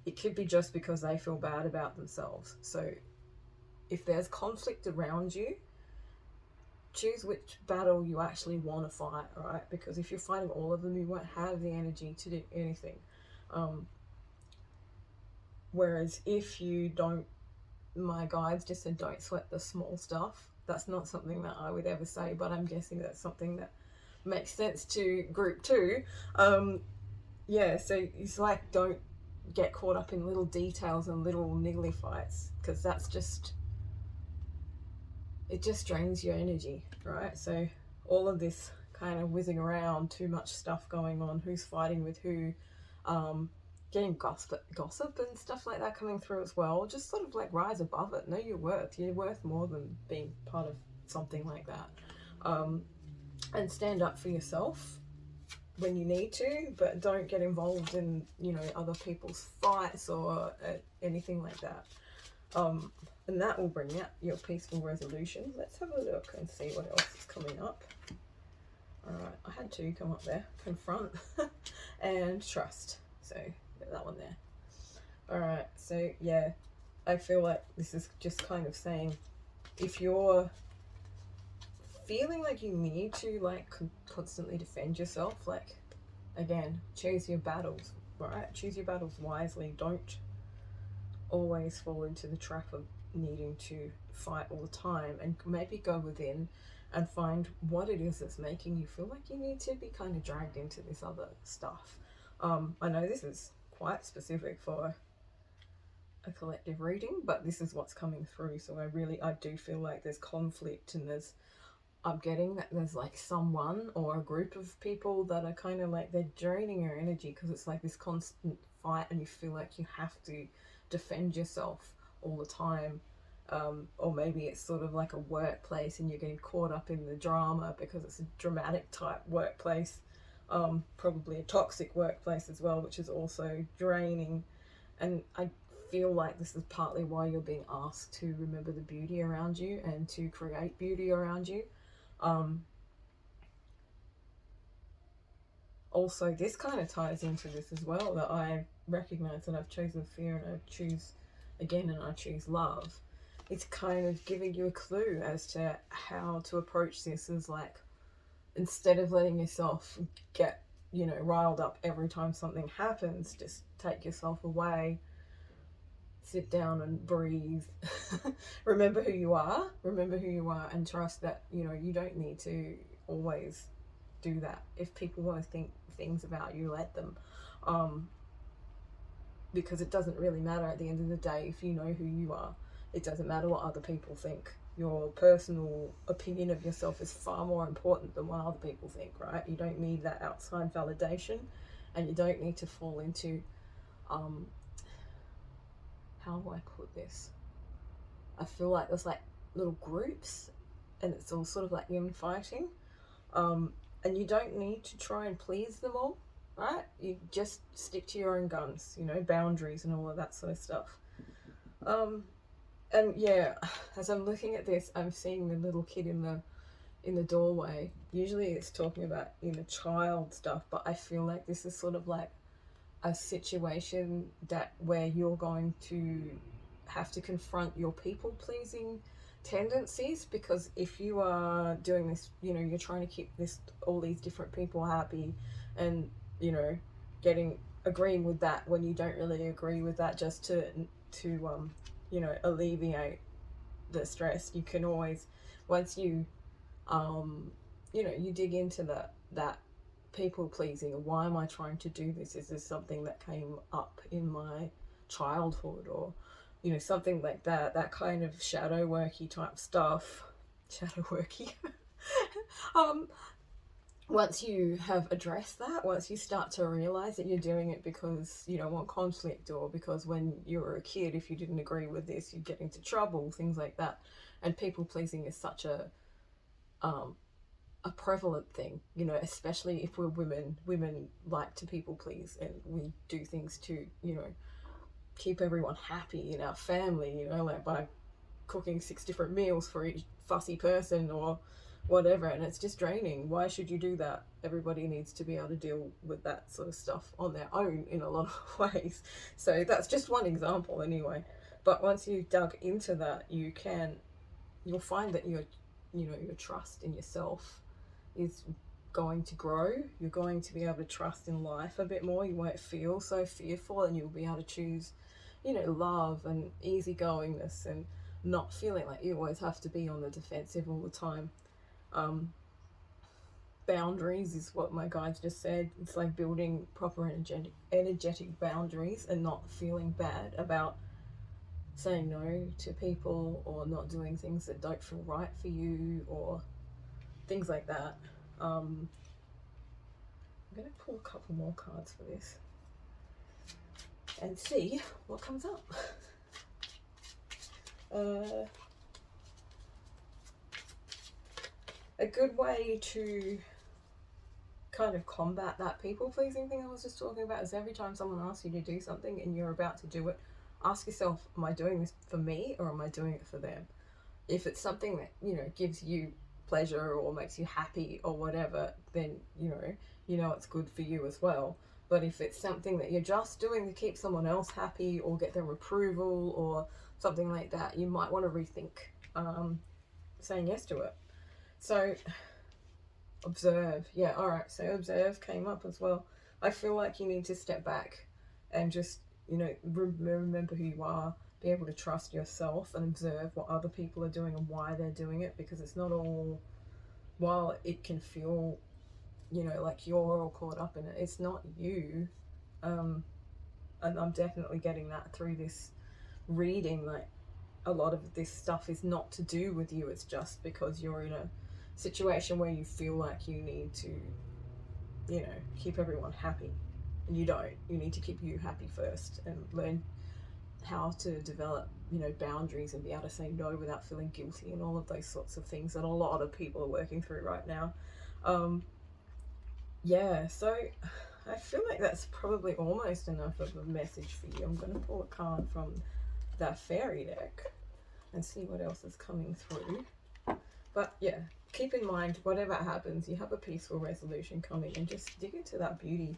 it could be just because they feel bad about themselves. So if there's conflict around you, choose which battle you actually want to fight, right? Because if you're fighting all of them, you won't have the energy to do anything. Whereas if you don't, my guides just said don't sweat the small stuff. That's not something that I would ever say, but I'm guessing that's something that makes sense to group 2. So it's like, don't get caught up in little details and little niggly fights, because that's just, it just drains your energy, right? So all of this kind of whizzing around, too much stuff going on, who's fighting with who, getting gossip and stuff like that coming through as well. Just sort of like rise above it. Know your worth. You're worth more than being part of something like that. And stand up for yourself when you need to, but don't get involved in, you know, other people's fights or anything like that. And that will bring out your peaceful resolution. Let's have a look and see what else is coming up. All right, I had two come up there. Confront and trust. So get that one there. All right, so yeah, I feel like this is just kind of saying, if you're feeling like you need to like constantly defend yourself, like, again, choose your battles, right? Choose your battles wisely. Don't always fall into the trap of needing to fight all the time, and maybe go within and find what it is that's making you feel like you need to be kind of dragged into this other stuff. I know this is quite specific for a collective reading, but this is what's coming through. So I do feel like there's conflict, and I'm getting that there's like someone or a group of people that are kind of like, they're draining your energy because it's like this constant fight, and you feel like you have to defend yourself all the time. Or maybe it's sort of like a workplace and you're getting caught up in the drama because it's a dramatic type workplace. Probably a toxic workplace as well, which is also draining. And I feel like this is partly why you're being asked to remember the beauty around you and to create beauty around you. Also, this kind of ties into this as well, that I recognize that I've chosen fear and I choose again, and I choose love. It's kind of giving you a clue as to how to approach this. Is like, instead of letting yourself get, you know, riled up every time something happens, just take yourself away, sit down and breathe. Remember who you are, and trust that, you know, you don't need to always do that. If people want to think things about you, let them. Because it doesn't really matter at the end of the day if you know who you are. It doesn't matter what other people think. Your personal opinion of yourself is far more important than what other people think, right? You don't need that outside validation, and you don't need to fall into, how do I put this? I feel like there's like little groups, and it's all sort of like infighting. And you don't need to try and please them all, right? You just stick to your own guns, you know, boundaries and all of that sort of stuff. And yeah, as I'm looking at this, I'm seeing the little kid in the doorway. Usually it's talking about inner child stuff, but I feel like this is sort of like a situation that where you're going to have to confront your people pleasing tendencies, because if you are doing this, you know, you're trying to keep all these different people happy, and, you know, agreeing with that when you don't really agree with that, just to you know, alleviate the stress. You can always, once you you know, you dig into that people pleasing, and why am I trying to do this? Is this something that came up in my childhood, or, you know, something like that kind of shadow worky type stuff. Shadow worky. Once you have addressed that, once you start to realize that you're doing it because you don't want conflict, or because when you were a kid, if you didn't agree with this, you'd get into trouble, things like that. And people pleasing is such a prevalent thing, you know, especially if we're women. Women like to people please, and we do things to, you know, keep everyone happy in our family, you know, like by cooking 6 different meals for each fussy person or whatever, and it's just draining. Why should you do that? Everybody needs to be able to deal with that sort of stuff on their own in a lot of ways. So that's just one example anyway. But once you've dug into that, you'll find that your trust in yourself is going to grow. You're going to be able to trust in life a bit more. You won't feel so fearful, and you'll be able to choose, you know, love and easygoingness, and not feeling like you always have to be on the defensive all the time. Boundaries is what my guides just said. It's like building proper energetic boundaries, and not feeling bad about saying no to people, or not doing things that don't feel right for you, or things like that. I'm going to pull a couple more cards for this. and see what comes up. A good way to kind of combat that people pleasing thing I was just talking about is every time someone asks you to do something and you're about to do it, ask yourself, am I doing this for me or am I doing it for them? If it's something that, you know, gives you pleasure or makes you happy or whatever, then you know it's good for you as well. But if it's something that you're just doing to keep someone else happy or get their approval or something like that, you might want to rethink saying yes to it. So observe. Yeah, all right. So observe came up as well. I feel like you need to step back and just, you know, remember who you are, be able to trust yourself and observe what other people are doing and why they're doing it, because it's not all, while it can feel, you know, like you're all caught up in it, it's not you. And I'm definitely getting that through this reading. Like, a lot of this stuff is not to do with you, it's just because you're in a situation where you feel like you need to, you know, keep everyone happy, and you don't. You need to keep you happy first and learn how to develop, you know, boundaries and be able to say no without feeling guilty and all of those sorts of things that a lot of people are working through right now. Yeah, so I feel like that's probably almost enough of a message for you. I'm going to pull a card from the fairy deck and see what else is coming through. But yeah, keep in mind, whatever happens, you have a peaceful resolution coming, and just dig into that beauty.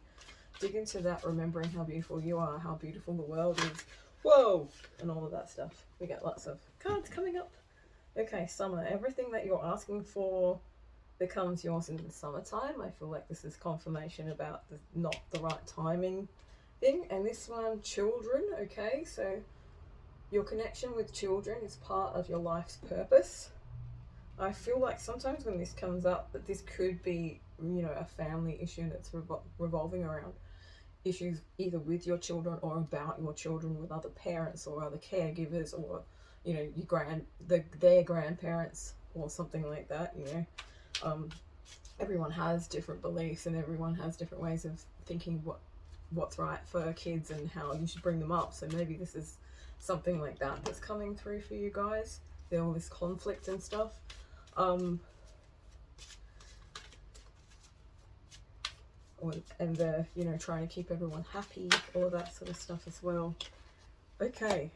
Dig into that remembering how beautiful you are, how beautiful the world is. Whoa! And all of that stuff. We got lots of cards coming up. Okay, summer. Everything that you're asking for becomes yours in the summertime. I feel like this is confirmation about not the right timing thing. And this one, children. Okay, so your connection with children is part of your life's purpose. I feel like sometimes when this comes up, that this could be, you know, a family issue that's revolving around issues either with your children or about your children with other parents or other caregivers, or, you know, their grandparents or something like that. You know, everyone has different beliefs and everyone has different ways of thinking what's right for kids and how you should bring them up. So maybe this is something like that that's coming through for you guys. There's all this conflict and stuff. And you know, trying to keep everyone happy, all of that sort of stuff as well. Okay,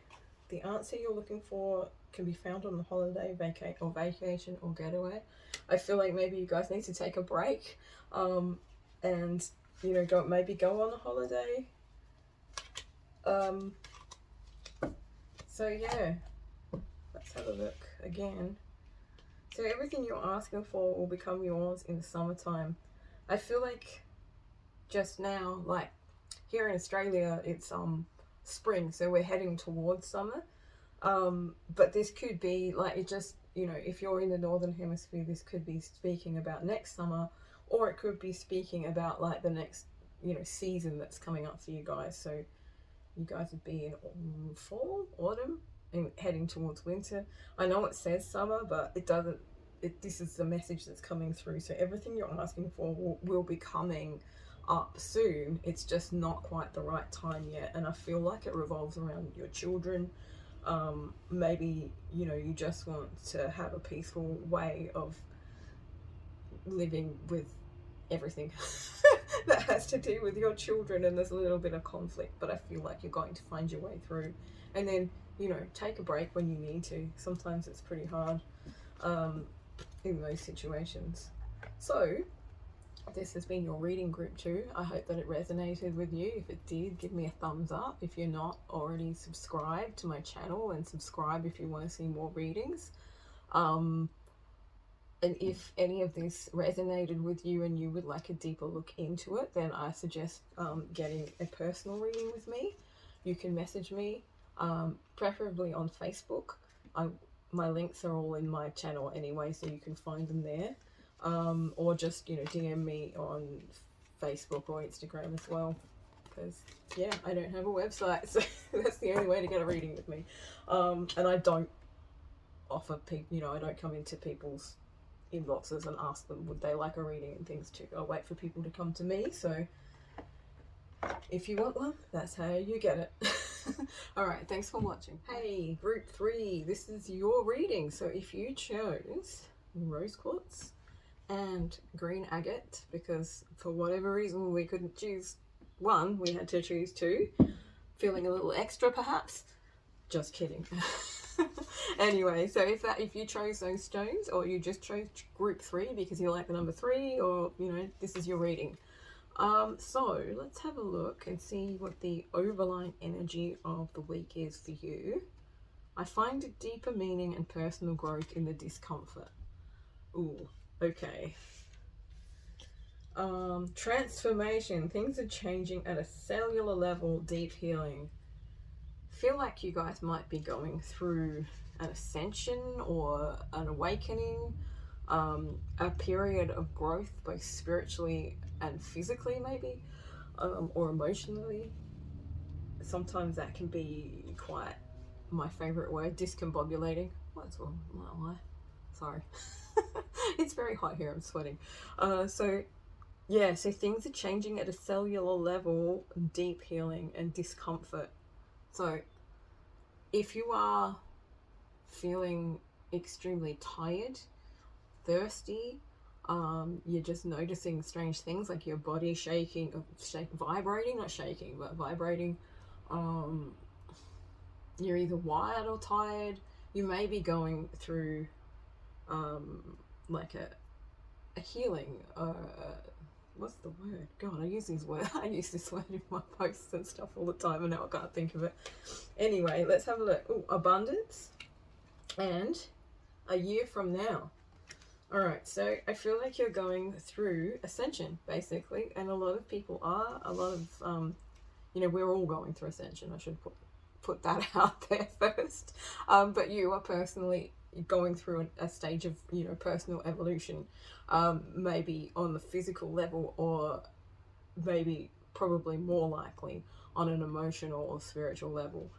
the answer you're looking for can be found on the holiday, vacation or getaway. I feel like maybe you guys need to take a break, and, you know, go on a holiday. So yeah, let's have a look again. So everything you're asking for will become yours in the summertime. I feel like just now, like here in Australia, it's spring, so we're heading towards summer. But this could be like, it just, you know, if you're in the northern hemisphere, this could be speaking about next summer, or it could be speaking about like the next, you know, season that's coming up for you guys. So you guys would be in fall, autumn, and heading towards winter. I know it says summer, but it doesn't. This is the message that's coming through. So everything you're asking for will be coming up soon. It's just not quite the right time yet, and I feel like it revolves around your children. Maybe, you know, you just want to have a peaceful way of living with everything that has to do with your children, and there's a little bit of conflict, but I feel like you're going to find your way through. And then, you know, take a break when you need to. Sometimes it's pretty hard in those situations. So this has been your reading group 2. I hope that it resonated with you. If it did, give me a thumbs up. If you're not already subscribed to my channel, and subscribe if you want to see more readings. And if any of this resonated with you and you would like a deeper look into it, then I suggest getting a personal reading with me. You can message me, preferably on Facebook. My links are all in my channel anyway, so you can find them there. Or just, you know, DM me on Facebook or Instagram as well, because yeah, I don't have a website, so that's the only way to get a reading with me. And I don't offer people, you know, I don't come into people's inboxes and ask them would they like a reading and things too. I wait for people to come to me. So If you want one, that's how you get it. Alright, thanks for watching. Hey, group 3, this is your reading. So if you chose rose quartz and green agate, because for whatever reason we couldn't choose one, we had to choose 2, feeling a little extra perhaps, just kidding. Anyway, so if you chose those stones, or you just chose group 3 because you like the number 3, or this is your reading. So let's have a look and see what the overlying energy of the week is for you. I find a deeper meaning and personal growth in the discomfort. Ooh, okay. Transformation. Things are changing at a cellular level. Deep healing. Feel like you guys might be going through an ascension or an awakening, a period of growth, both spiritually and physically, maybe, or emotionally. Sometimes that can be quite, my favorite word, discombobulating. What's wrong? Why? Sorry. It's very hot here, I'm sweating. So things are changing at a cellular level, deep healing and discomfort. So if you are feeling extremely tired, thirsty, you're just noticing strange things like your body vibrating, not shaking, but vibrating. You're either wired or tired. You may be going through like a healing. What's the word? God, I use this word in my posts and stuff all the time, and now I can't think of it. Anyway, let's have a look. Ooh, abundance and a year from now. All right, so I feel like you're going through ascension, basically, and a lot of people are. A lot of, we're all going through ascension. I should put that out there first. But you are personally going through a stage of, personal evolution, maybe on the physical level, or maybe probably more likely on an emotional or spiritual level.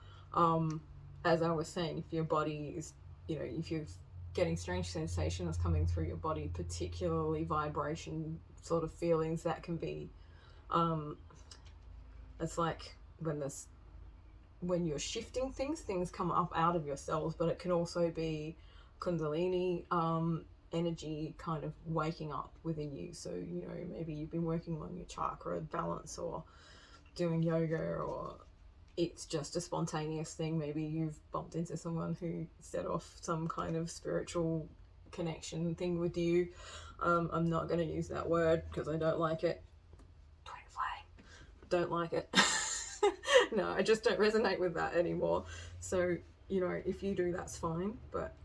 As I was saying, if your body is, if you're getting strange sensations coming through your body, particularly vibration sort of feelings, that can be, it's like when you're shifting things come up out of your cells, but it can also be Kundalini energy kind of waking up within you. So, maybe you've been working on your chakra balance or doing yoga, or it's just a spontaneous thing. Maybe you've bumped into someone who set off some kind of spiritual connection thing with you. I'm not going to use that word because I don't like it. Twin flame. Don't like it. No, I just don't resonate with that anymore. So, if you do, that's fine. But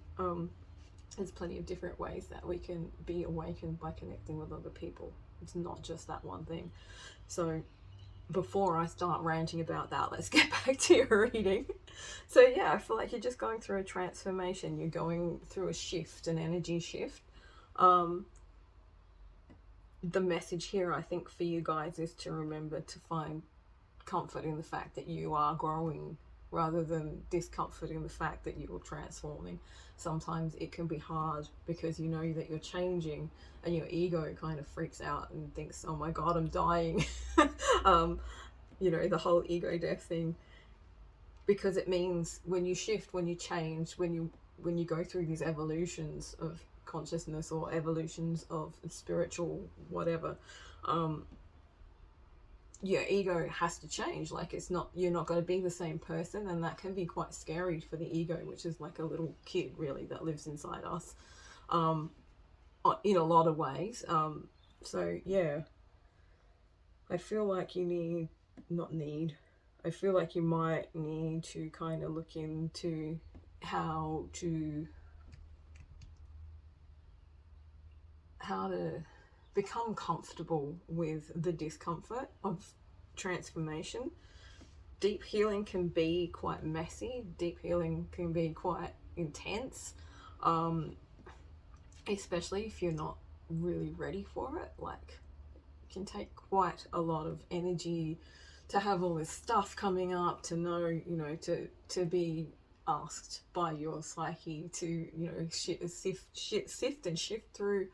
there's plenty of different ways that we can be awakened by connecting with other people. It's not just that one thing. So before I start ranting about that, let's get back to your reading. So I feel like you're just going through a transformation. You're going through a shift, an energy shift. The message here, I think, for you guys is to remember to find comfort in the fact that you are growing, rather than discomfort in the fact that you're transforming. Sometimes it can be hard because you know that you're changing, and your ego kind of freaks out and thinks, oh my god, I'm dying. The whole ego death thing, because it means when you shift, when you change, when you go through these evolutions of consciousness or evolutions of spiritual whatever, your ego has to change. Like, you're not going to be the same person, and that can be quite scary for the ego, which is like a little kid really that lives inside us, in a lot of ways. I feel like I feel like you might need to kind of look into how to become comfortable with the discomfort of transformation. Deep healing can be quite messy. Deep healing can be quite intense, especially if you're not really ready for it. Like, it can take quite a lot of energy to have all this stuff coming up, to know, to be asked by your psyche to, sift and shift through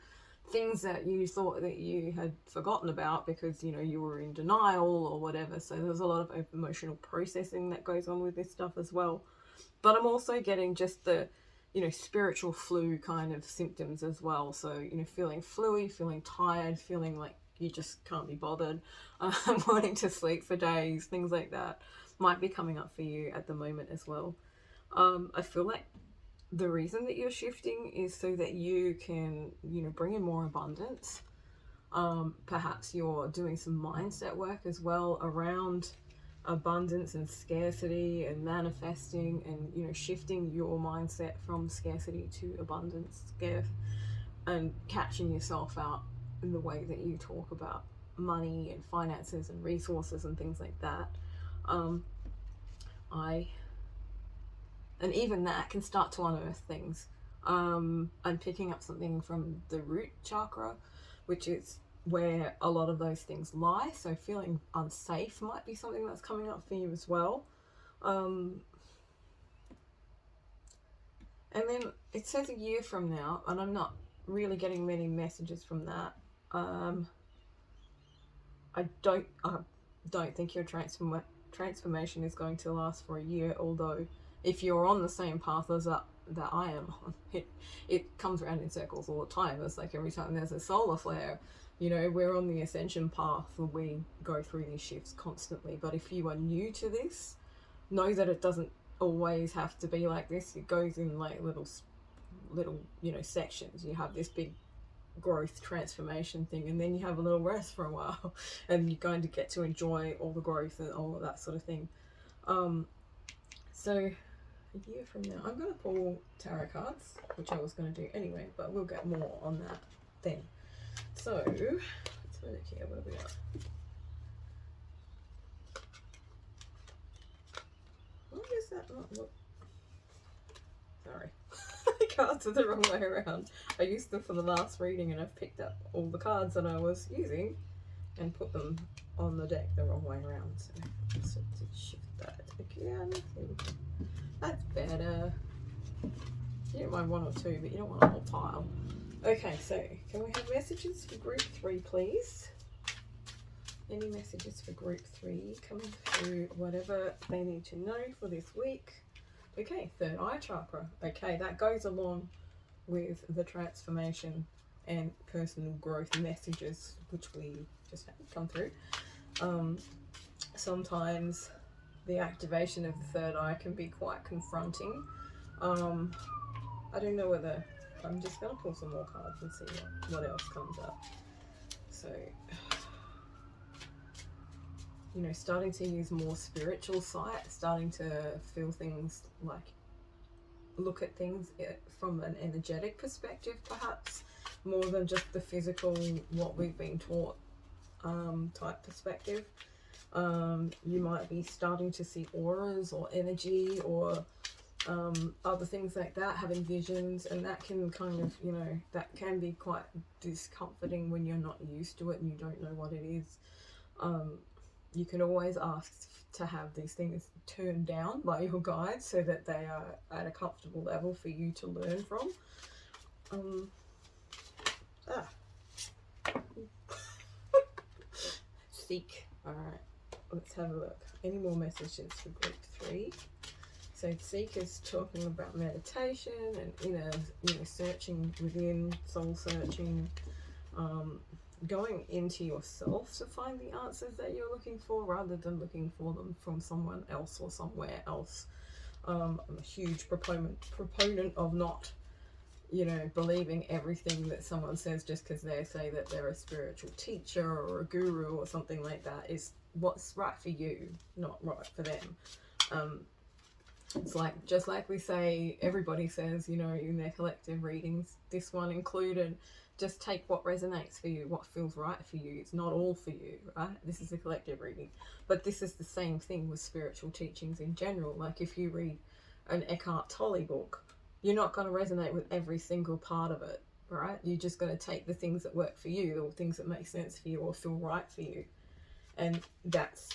things that you thought that you had forgotten about because, you know, you were in denial or whatever. So there's a lot of emotional processing that goes on with this stuff as well. But I'm also getting just the, you know, spiritual flu kind of symptoms as well. So, you know, feeling fluey, feeling tired, feeling like you just can't be bothered, wanting to sleep for days, things like that might be coming up for you at the moment as well. I feel like the reason that you're shifting is so that you can, you know, bring in more abundance. Perhaps you're doing some mindset work as well around abundance and scarcity and manifesting, and, you know, shifting your mindset from scarcity to abundance, and catching yourself out in the way that you talk about money and finances and resources and things like that. And even that can start to unearth things. I'm picking up something from the root chakra, which is where a lot of those things lie. So feeling unsafe might be something that's coming up for you as well. And then it says a year from now, and I'm not really getting many messages from that. I don't think your transformation is going to last for a year, although if you're on the same path as that I am on, it comes around in circles all the time. It's like every time there's a solar flare, you know, we're on the ascension path and we go through these shifts constantly. But if you are new to this, know that it doesn't always have to be like this. It goes in like little, you know, sections. You have this big growth transformation thing, and then you have a little rest for a while, and you're going to get to enjoy all the growth and all of that sort of thing. So a year from now, I'm going to pull tarot cards, which I was going to do anyway, but we'll get more on that then. So let's look here. What have we got? Why does that not look? Sorry. The cards are the wrong way around. I used them for the last reading, and I've picked up all the cards that I was using and put them on the deck the wrong way around. So let's shift that again. That's better. You don't mind one or two, but you don't want a whole pile. Okay, so can we have messages for group 3, please? Any messages for group 3 coming through, whatever they need to know for this week. Okay, third eye chakra. Okay, that goes along with the transformation and personal growth messages, which we just had come through. Sometimes the activation of the third eye can be quite confronting. I don't know whether... I'm just going to pull some more cards and see what else comes up. So, you know, starting to use more spiritual sight, starting to feel things like, look at things from an energetic perspective, perhaps, more than just the physical, what we've been taught type perspective. You might be starting to see auras or energy or other things like that, having visions, and that can kind of, you know, that can be quite discomforting when you're not used to it and you don't know what it is. You can always ask to have these things turned down by your guides so that they are at a comfortable level for you to learn from. Seek. Alright, let's have a look. Any more messages for group 3? So Seek is talking about meditation and inner, you know, searching within, soul searching, going into yourself to find the answers that you're looking for rather than looking for them from someone else or somewhere else. I'm a huge proponent of not, you know, believing everything that someone says just because they say that they're a spiritual teacher or a guru or something like that. Is what's right for you, not right for them. It's like, just like we say, everybody says, you know, in their collective readings, this one included, just take what resonates for you, what feels right for you. It's not all for you, right? This is a collective reading. But this is the same thing with spiritual teachings in general. Like if you read an Eckhart Tolle book, you're not going to resonate with every single part of it, right? You're just going to take the things that work for you or things that make sense for you or feel right for you. And that's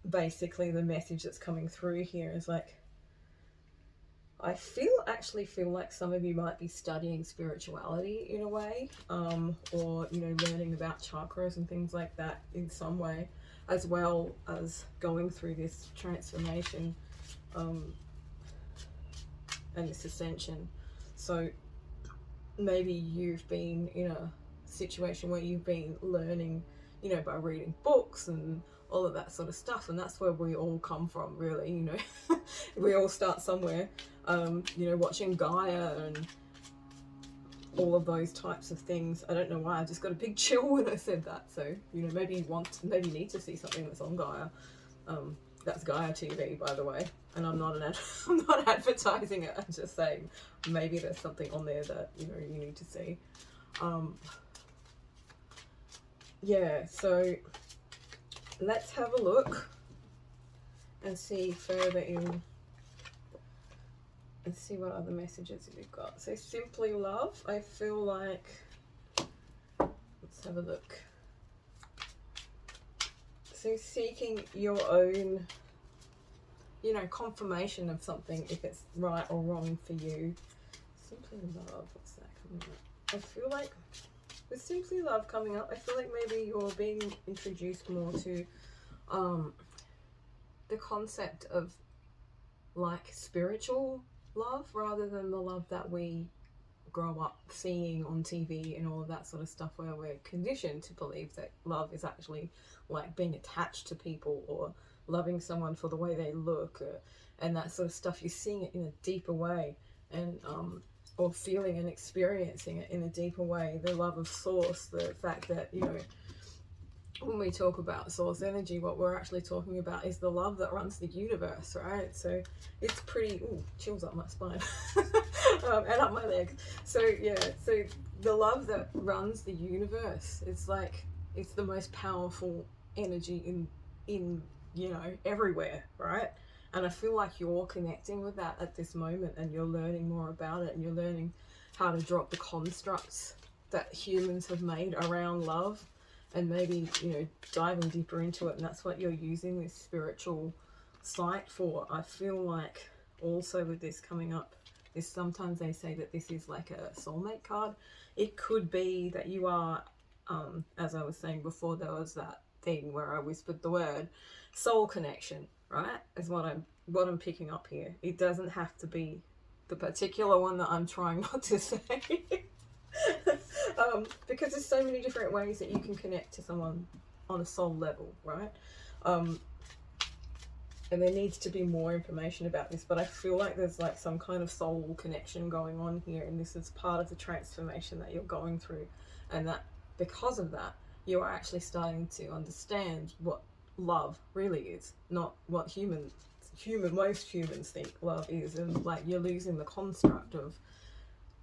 basically the message that's coming through here is like, actually feel like some of you might be studying spirituality in a way, or, you know, learning about chakras and things like that in some way, as well as going through this transformation, and this ascension. So maybe you've been in a situation where you've been learning, you know, by reading books and all of that sort of stuff, and that's where we all come from, really, you know. We all start somewhere, you know, watching Gaia and all of those types of things. I don't know why, I just got a big chill when I said that. So, you know, maybe you need to see something that's on Gaia. That's Gaia TV, by the way, and I'm not I'm not advertising it. I'm just saying maybe there's something on there that, you know, you need to see. Yeah, so let's have a look and see further in and see what other messages we've got. So simply love, I feel like, let's have a look. So seeking your own, you know, confirmation of something, if it's right or wrong for you. Simply love, what's that coming up? I feel like with simply love coming up, I feel like maybe you're being introduced more to the concept of like spiritual love, rather than the love that we grow up seeing on TV and all of that sort of stuff, where we're conditioned to believe that love is actually like being attached to people or loving someone for the way they look, and that sort of stuff. You're seeing it in a deeper way, and or feeling and experiencing it in a deeper way. The love of source, the fact that, you know, when we talk about source energy, what we're actually talking about is the love that runs the universe, right? So it's pretty, ooh, chills up my spine and up my legs. So yeah, so the love that runs the universe, it's like, it's the most powerful energy in you know, everywhere, right? And I feel like you're connecting with that at this moment, and you're learning more about it, and you're learning how to drop the constructs that humans have made around love, and maybe, you know, diving deeper into it. And that's what you're using this spiritual site for. I feel like also with this coming up, is sometimes they say that this is like a soulmate card. It could be that you are, as I was saying before, there was that thing where I whispered the word soul connection, right? Is what I'm picking up here. It doesn't have to be the particular one that I'm trying not to say. Because there's so many different ways that you can connect to someone on a soul level, right? And there needs to be more information about this, but I feel like there's like some kind of soul connection going on here, and this is part of the transformation that you're going through, and that because of that, you are actually starting to understand what love really is, not what most humans think love is. And like, you're losing the construct of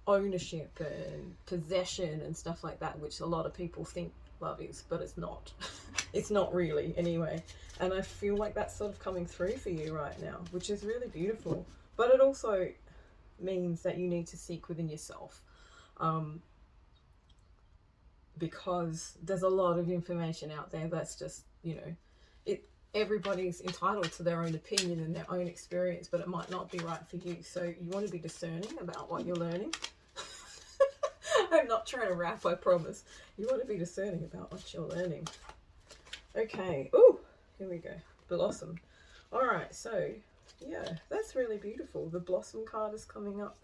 ownership and possession and stuff like that, which a lot of people think love is, but it's not. It's not really, anyway. And I feel like that's sort of coming through for you right now, which is really beautiful. But it also means that you need to seek within yourself, because there's a lot of information out there that's just, you know, everybody's entitled to their own opinion and their own experience, but it might not be right for you. So you want to be discerning about what you're learning. I'm not trying to rap, I promise. You want to be discerning about what you're learning. Okay. Ooh, here we go. Blossom. All right. So yeah, that's really beautiful. The Blossom card is coming up.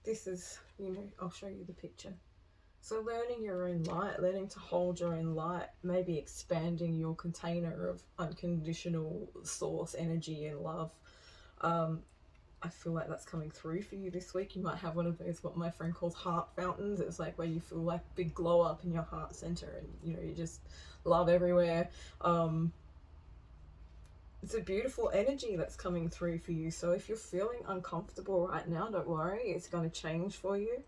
This is, you know, I'll show you the picture. So learning your own light, learning to hold your own light, maybe expanding your container of unconditional source energy and love. I feel like that's coming through for you this week. You might have one of those, what my friend calls heart fountains. It's like where you feel like big glow up in your heart center, and, you know, you just love everywhere. It's a beautiful energy that's coming through for you. So if you're feeling uncomfortable right now, don't worry, it's going to change for you.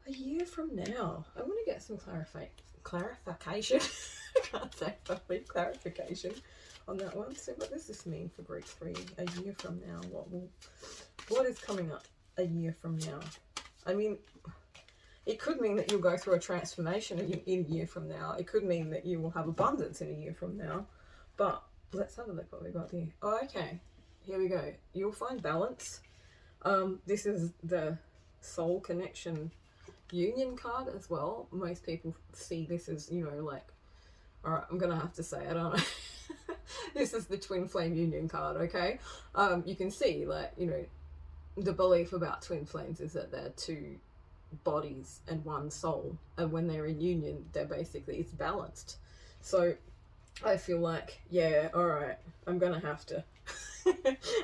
A year from now, I want to get some clarification. I can't say properly, clarification on that one. So what does this mean for group 3? A year from now, what is coming up a year from now? I mean, it could mean that you'll go through a transformation in a year from now. It could mean that you will have abundance in a year from now. But let's have a look what we got here. Oh, okay. here we go. You'll find balance. This is the soul connection union card as well. Most people see this as, you know, like, all right, I'm gonna have to say it, aren't I? This is the twin flame union card, okay? You can see, like, you know, the belief about twin flames is that they're two bodies and one soul, and when they're in union, they're basically, it's balanced. So I feel like, yeah, all right, I'm gonna have to.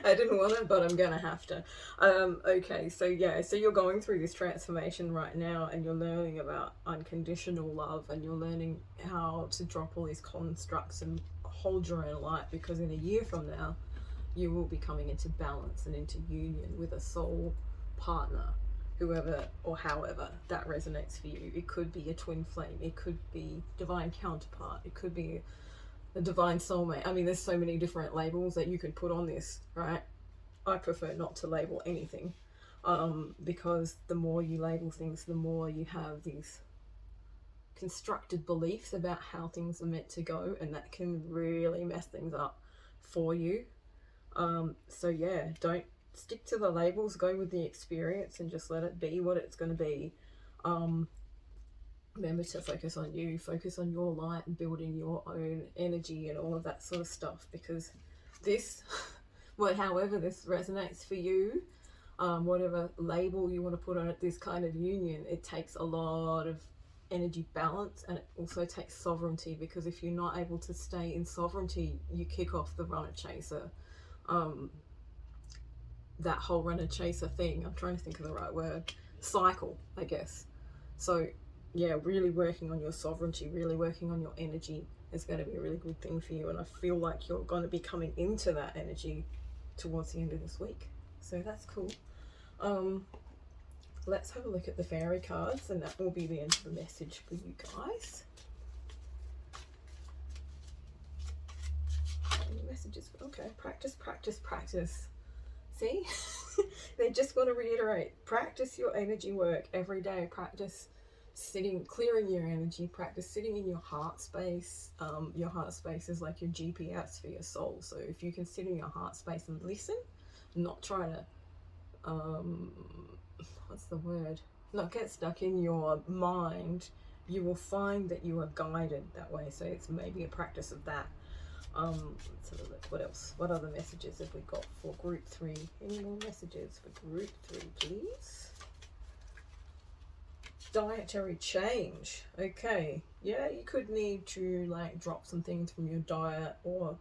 I didn't want it, but I'm gonna have to. Okay, so yeah, so you're going through this transformation right now, and you're learning about unconditional love, and you're learning how to drop all these constructs and hold your own light, because in a year from now, you will be coming into balance and into union with a soul partner, whoever or however that resonates for you. It could be a twin flame, it could be divine counterpart, it could be a divine soulmate. I mean, there's so many different labels that you could put on this, right? I prefer not to label anything, because the more you label things, the more you have these constructed beliefs about how things are meant to go, and that can really mess things up for you. So yeah, don't stick to the labels, go with the experience and just let it be what it's going to be. Remember to focus on you, focus on your light and building your own energy and all of that sort of stuff, because this, well, however this resonates for you, whatever label you want to put on it, this kind of union, it takes a lot of energy balance, and it also takes sovereignty, because if you're not able to stay in sovereignty, you kick off the runner chaser, that whole runner chaser thing. I'm trying to think of the right word, cycle, I guess. So yeah, really working on your sovereignty, really working on your energy is going to be a really good thing for you, and I feel like you're going to be coming into that energy towards the end of this week, so that's cool. Let's have a look at the fairy cards, and that will be the end of the message for you guys. Any messages? Okay, practice, practice, practice. See? They just want to reiterate, practice your energy work every day. Practice sitting, clearing your energy, practice sitting in your heart space. Your heart space is like your GPS for your soul. So if you can sit in your heart space and listen, not try to, what's the word? Not get stuck in your mind, you will find that you are guided that way. So it's maybe a practice of that. Let's have a look. What else? What other messages have we got for group 3? Any more messages for group 3, please? Dietary change. Okay. Yeah, you could need to like drop some things from your diet, or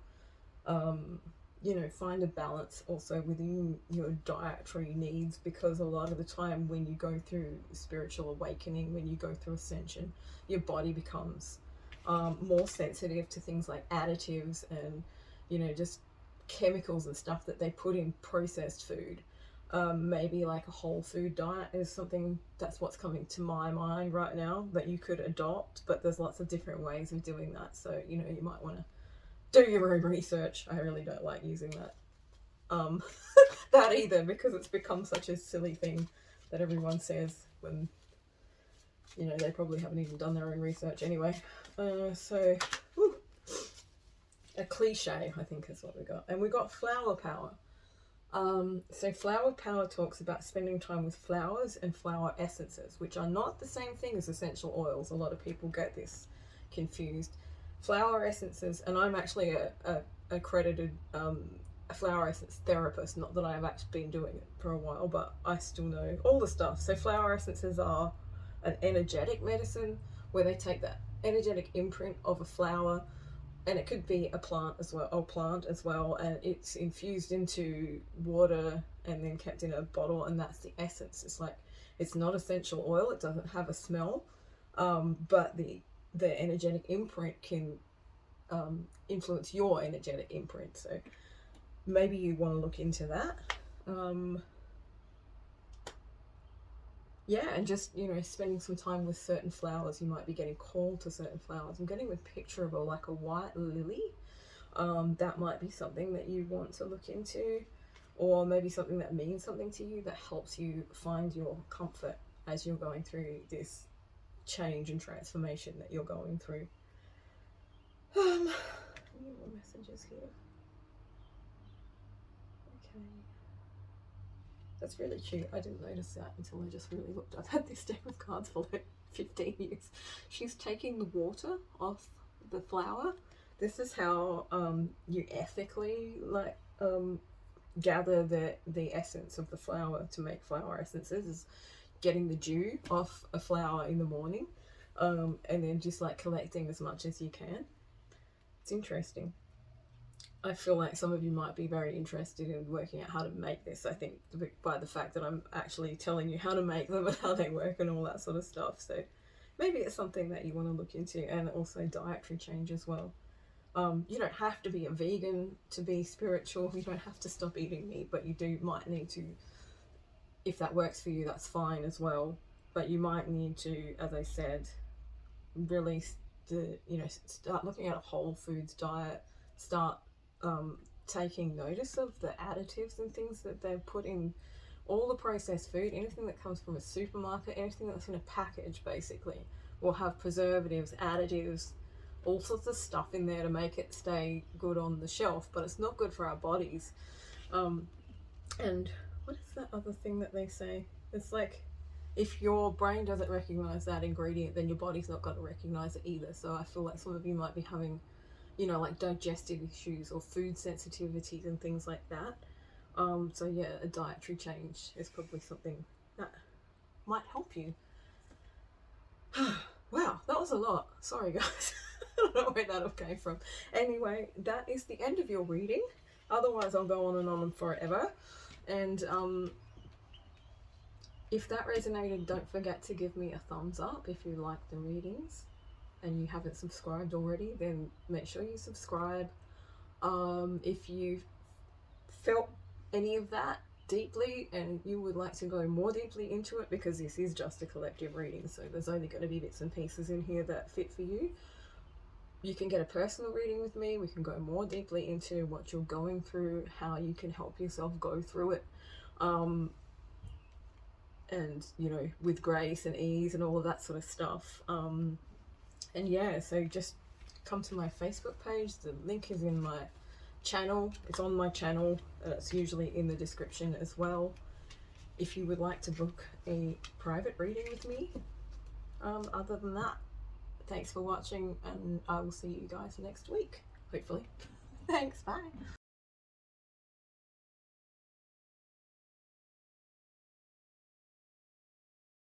you know, find a balance also within your dietary needs, because a lot of the time when you go through spiritual awakening, when you go through ascension, your body becomes more sensitive to things like additives and, you know, just chemicals and stuff that they put in processed food. Maybe like a whole food diet is something, that's what's coming to my mind right now, that you could adopt, but there's lots of different ways of doing that. So, you know, you might want to do your own research. I really don't like using that that either, because it's become such a silly thing that everyone says when, you know, they probably haven't even done their own research anyway. So whew, a cliche, I think, is what we got. And we got flower power. So flower power talks about spending time with flowers and flower essences, which are not the same thing as essential oils. A lot of people get this confused. Flower essences, and I'm actually a accredited flower essence therapist, not that I've actually been doing it for a while, but I still know all the stuff. So flower essences are an energetic medicine, where they take that energetic imprint of a flower, and it could be a plant as well, and it's infused into water and then kept in a bottle, and that's the essence. It's like, it's not essential oil, it doesn't have a smell, but the energetic imprint can influence your energetic imprint. So maybe you want to look into that. Yeah, and just, you know, spending some time with certain flowers. You might be getting called to certain flowers. I'm getting a picture of like a white lily. That might be something that you want to look into, or maybe something that means something to you, that helps you find your comfort as you're going through this change and transformation that you're going through. Any more messages here? That's really cute. I didn't notice that until I just really looked. I've had this deck of cards for like 15 years. She's taking the water off the flower. This is how you ethically like gather the essence of the flower to make flower essences, is getting the dew off a flower in the morning, and then just like collecting as much as you can. It's interesting. I feel like some of you might be very interested in working out how to make this. I think by the fact that I'm actually telling you how to make them and how they work and all that sort of stuff. So maybe it's something that you want to look into, and also dietary change as well. You don't have to be a vegan to be spiritual. You don't have to stop eating meat, but you might need to. If that works for you, that's fine as well. But you might need to, as I said, really start looking at a whole foods diet. Start taking notice of the additives and things that they've put in all the processed food. Anything that comes from a supermarket, anything that's in a package basically will have preservatives, additives, all sorts of stuff in there to make it stay good on the shelf, but it's not good for our bodies. And what is that other thing that they say? It's like, if your brain doesn't recognize that ingredient, then your body's not going to recognize it either. So I feel like some of you might be having, like digestive issues or food sensitivities and things like that. So yeah, a dietary change is probably something that might help you. Wow, that was a lot. Sorry guys. I don't know where that came from. Anyway, that is the end of your reading. Otherwise I'll go on and on forever. And if that resonated, don't forget to give me a thumbs up if you like the readings and you haven't subscribed already, then make sure you subscribe. If you felt any of that deeply and you would like to go more deeply into it, because this is just a collective reading, so there's only going to be bits and pieces in here that fit for you, you can get a personal reading with me. We can go more deeply into what you're going through, how you can help yourself go through it, and with grace and ease and all of that sort of stuff. And yeah, so just come to my Facebook page. The link is in my channel. It's on my channel. It's usually in the description as well. If you would like to book a private reading with me. Other than that, thanks for watching, and I will see you guys next week, hopefully. Thanks, bye.